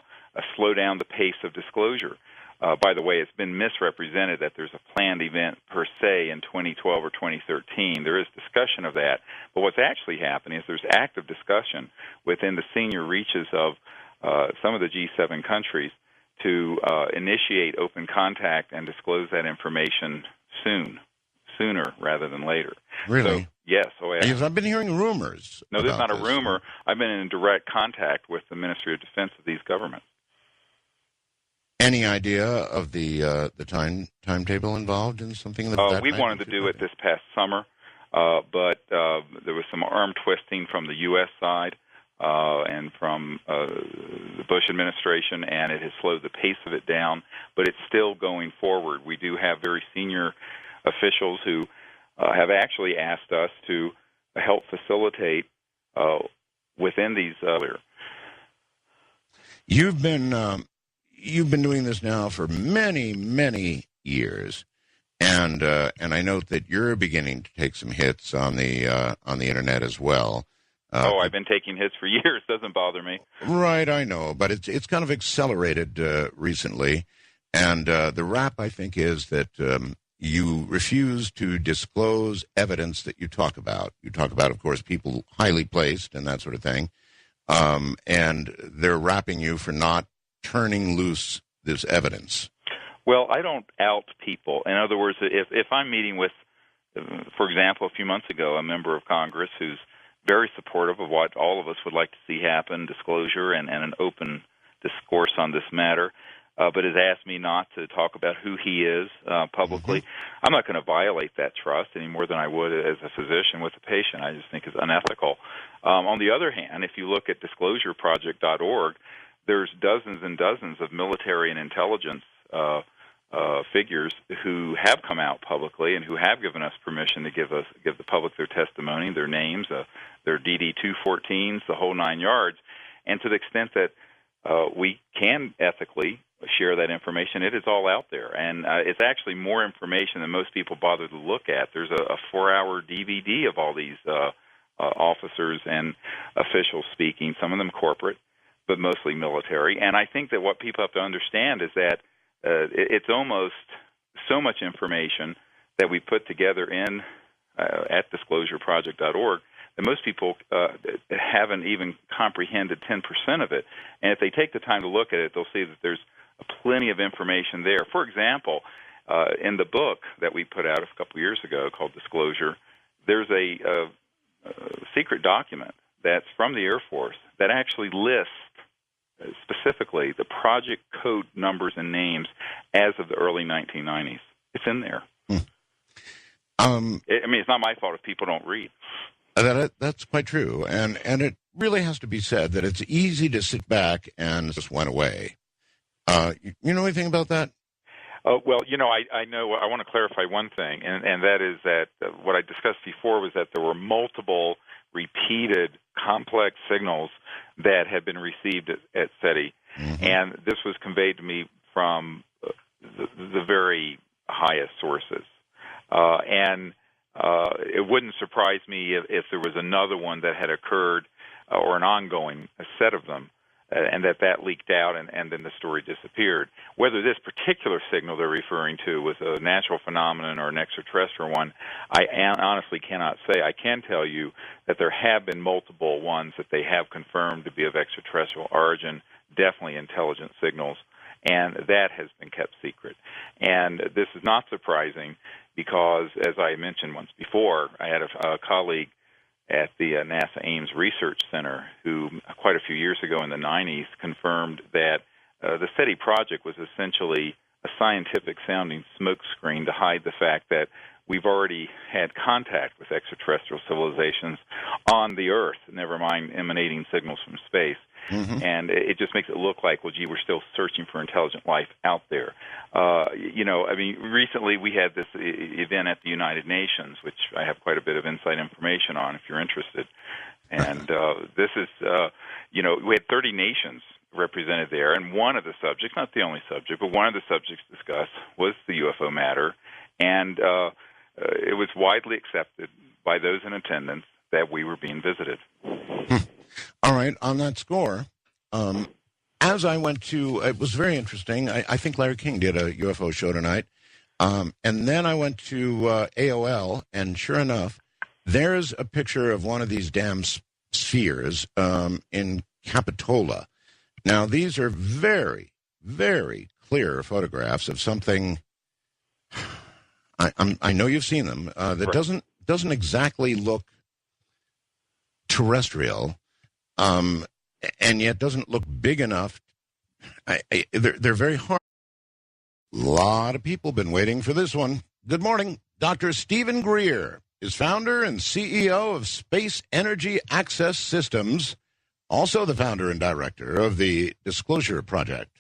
slow down the pace of disclosure. By the way, it's been misrepresented that there's a planned event per se in 2012 or 2013. There is discussion of that. But what's actually happening is there's active discussion within the senior reaches of some of the G7 countries to initiate open contact and disclose that information sooner rather than later. Really? So, yes. Oh, yeah. Because I've been hearing rumors. No, this is not a rumor. I've been in direct contact with the Ministry of Defense of these governments. Any idea of the timetable involved in something like that? We wanted to do it this past summer, but there was some arm twisting from the U.S. side and from the Bush administration, and it has slowed the pace of it down, but it's still going forward. We do have very senior officials who have actually asked us to help facilitate within these. You've been doing this now for many, many years, and I note that you're beginning to take some hits on the internet as well. I've been taking hits for years. Doesn't bother me. Right, I know, but it's kind of accelerated recently, and the rap, I think, is that you refuse to disclose evidence that you talk about. You talk about, of course, people highly placed and that sort of thing. and they're wrapping you for not turning loose this evidence. Well, I don't out people. In other words, if I'm meeting with, for example, a few months ago, a member of Congress who's very supportive of what all of us would like to see happen, disclosure and an open discourse on this matter, but has asked me not to talk about who he is publicly, I'm not going to violate that trust any more than I would as a physician with a patient. I just think it's unethical. On the other hand, if you look at disclosureproject.org, there's dozens and dozens of military and intelligence figures who have come out publicly and who have given us permission to give the public their testimony, their names, their DD-214s, the whole 9 yards. And to the extent that we can ethically share that information, it is all out there. And it's actually more information than most people bother to look at. There's a 4-hour DVD of all these officers and officials speaking, some of them corporate, but mostly military. And I think that what people have to understand is that it's almost so much information that we put together in at disclosureproject.org that most people haven't even comprehended 10% of it. And if they take the time to look at it, they'll see that there's plenty of information there. For example, in the book that we put out a couple years ago called Disclosure, there's a secret document that's from the Air Force that actually lists specifically the project code numbers and names as of the early 1990s. It's in there. I mean, it's not my fault if people don't read. That's quite true. And it really has to be said that it's easy to sit back and just went away. You know anything about that? Well, I know. I want to clarify one thing, and that is that what I discussed before was that there were multiple repeated complex signals that had been received at SETI, and this was conveyed to me from the very highest sources. And it wouldn't surprise me if there was another one that had occurred or an ongoing set of them, and that leaked out, and then the story disappeared. Whether this particular signal they're referring to was a natural phenomenon or an extraterrestrial one, I honestly cannot say. I can tell you that there have been multiple ones that they have confirmed to be of extraterrestrial origin, definitely intelligent signals, and that has been kept secret. And this is not surprising because, as I mentioned once before, I had a colleague at the NASA Ames Research Center who, quite a few years ago in the 90s, confirmed that the SETI project was essentially a scientific-sounding smokescreen to hide the fact that we've already had contact with extraterrestrial civilizations on the Earth, never mind emanating signals from space. And it just makes it look like, well, gee, we're still searching for intelligent life out there. Recently we had this event at the United Nations, which I have quite a bit of inside information on if you're interested. And this is, we had 30 nations represented there, and one of the subjects, not the only subject, but one of the subjects discussed was the UFO matter, and it was widely accepted by those in attendance that we were being visited. All right, on that score, as I went to, it was very interesting. I think Larry King did a UFO show tonight. And then I went to AOL, and sure enough, there's a picture of one of these damn spheres in Capitola. Now, these are very, very clear photographs of something. I know you've seen them. That doesn't exactly look terrestrial. And yet doesn't look big enough. They're very hard. A lot of people have been waiting for this one. Good morning. Dr. Stephen Greer is founder and CEO of Space Energy Access Systems, also the founder and director of the Disclosure Project.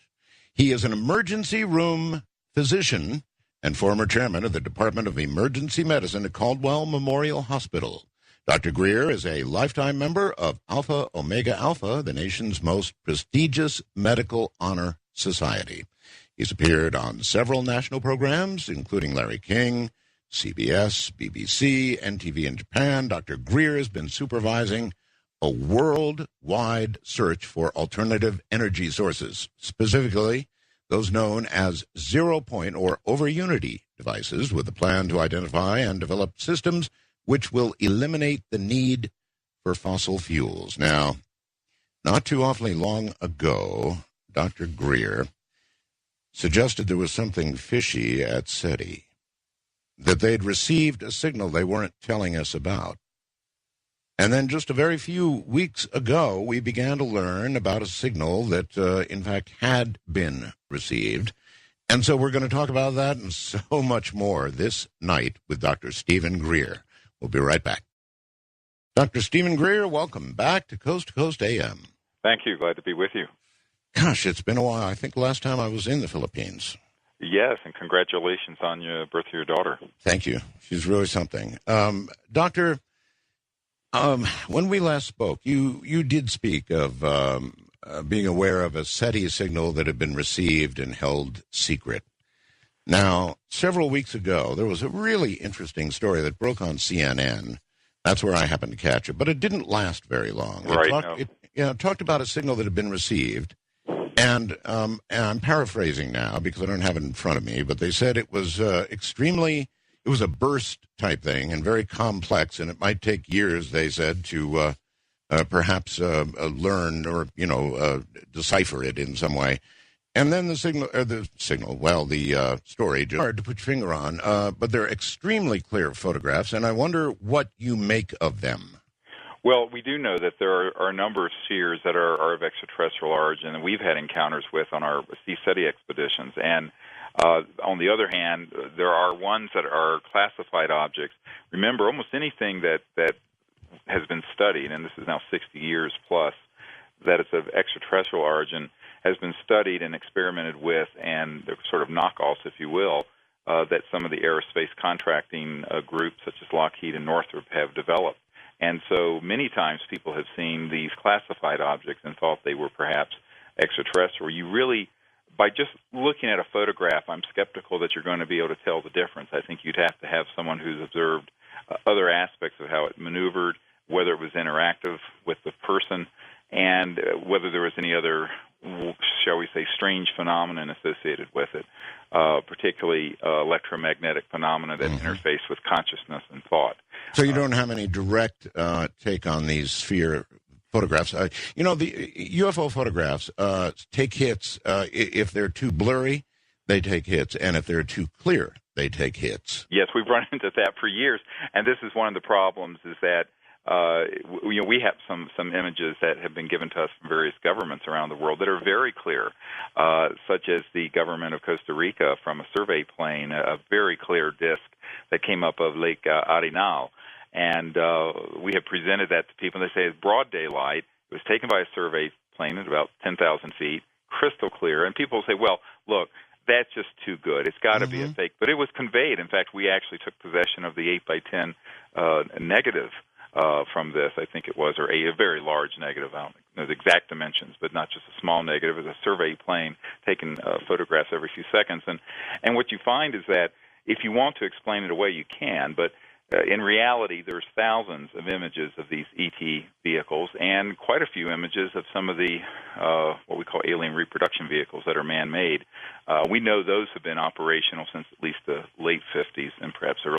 He is an emergency room physician and former chairman of the Department of Emergency Medicine at Caldwell Memorial Hospital. Dr. Greer is a lifetime member of Alpha Omega Alpha, the nation's most prestigious medical honor society. He's appeared on several national programs, including Larry King, CBS, BBC, NTV in Japan. Dr. Greer has been supervising a worldwide search for alternative energy sources, specifically those known as zero-point or over-unity devices, with a plan to identify and develop systems which will eliminate the need for fossil fuels. Now, Not too awfully long ago, Dr. Greer suggested there was something fishy at SETI, that they'd received a signal they weren't telling us about. And then just a very few weeks ago, we began to learn about a signal that, in fact, had been received. And so we're going to talk about that and so much more this night with Dr. Stephen Greer. We'll be right back. Dr. Stephen Greer, welcome back to Coast AM. Thank you. Glad to be with you. Gosh, it's been a while. I think last time I was in the Philippines. Yes, and congratulations on your birth of your daughter. Thank you. She's really something. Doctor, when we last spoke, you did speak of being aware of a SETI signal that had been received and held secret. Now, several weeks ago, there was a really interesting story that broke on CNN. That's where I happened to catch it, but it didn't last very long. It talked about a signal that had been received, and I'm paraphrasing now because I don't have it in front of me, but they said it was it was a burst type thing and very complex, and it might take years, they said, to perhaps learn or, decipher it in some way. And then the story, just hard to put your finger on, but they're extremely clear photographs, and I wonder what you make of them. Well, we do know that there are a number of spheres that are of extraterrestrial origin, and we've had encounters with on our SETI expeditions. And on the other hand, there are ones that are classified objects. Remember, almost anything that has been studied, and this is now 60 years plus, that it's of extraterrestrial origin, has been studied and experimented with, and they're sort of knockoffs, if you will, that some of the aerospace contracting groups, such as Lockheed and Northrop, have developed. And so many times people have seen these classified objects and thought they were perhaps extraterrestrial. You really, by just looking at a photograph, I'm skeptical that you're going to be able to tell the difference. I think you'd have to have someone who's observed other aspects of how it maneuvered, whether it was interactive with the person, and whether there was any other, shall we say, strange phenomenon associated with it, particularly electromagnetic phenomena that interface with consciousness and thought. So you don't have any direct take on these sphere photographs. The UFO photographs take hits. If they're too blurry, they take hits, and if they're too clear, they take hits. Yes, we've run into that for years, and this is one of the problems, is that we have some images that have been given to us from various governments around the world that are very clear, such as the government of Costa Rica from a survey plane, a very clear disk that came up of Lake Arenal. And we have presented that to people, and they say it's broad daylight. It was taken by a survey plane at about 10,000 feet, crystal clear. And people say, well, look, that's just too good. It's got to be a fake. But it was conveyed. In fact, we actually took possession of the 8x10 negative from this, I think it was, or a very large negative. I don't know the exact dimensions, but not just a small negative. It was a survey plane taking photographs every few seconds. And what you find is that if you want to explain it away, you can, but in reality, there's thousands of images of these ET vehicles and quite a few images of some of the what we call alien reproduction vehicles that are man-made. We know those have been operational since at least the late 50s and perhaps early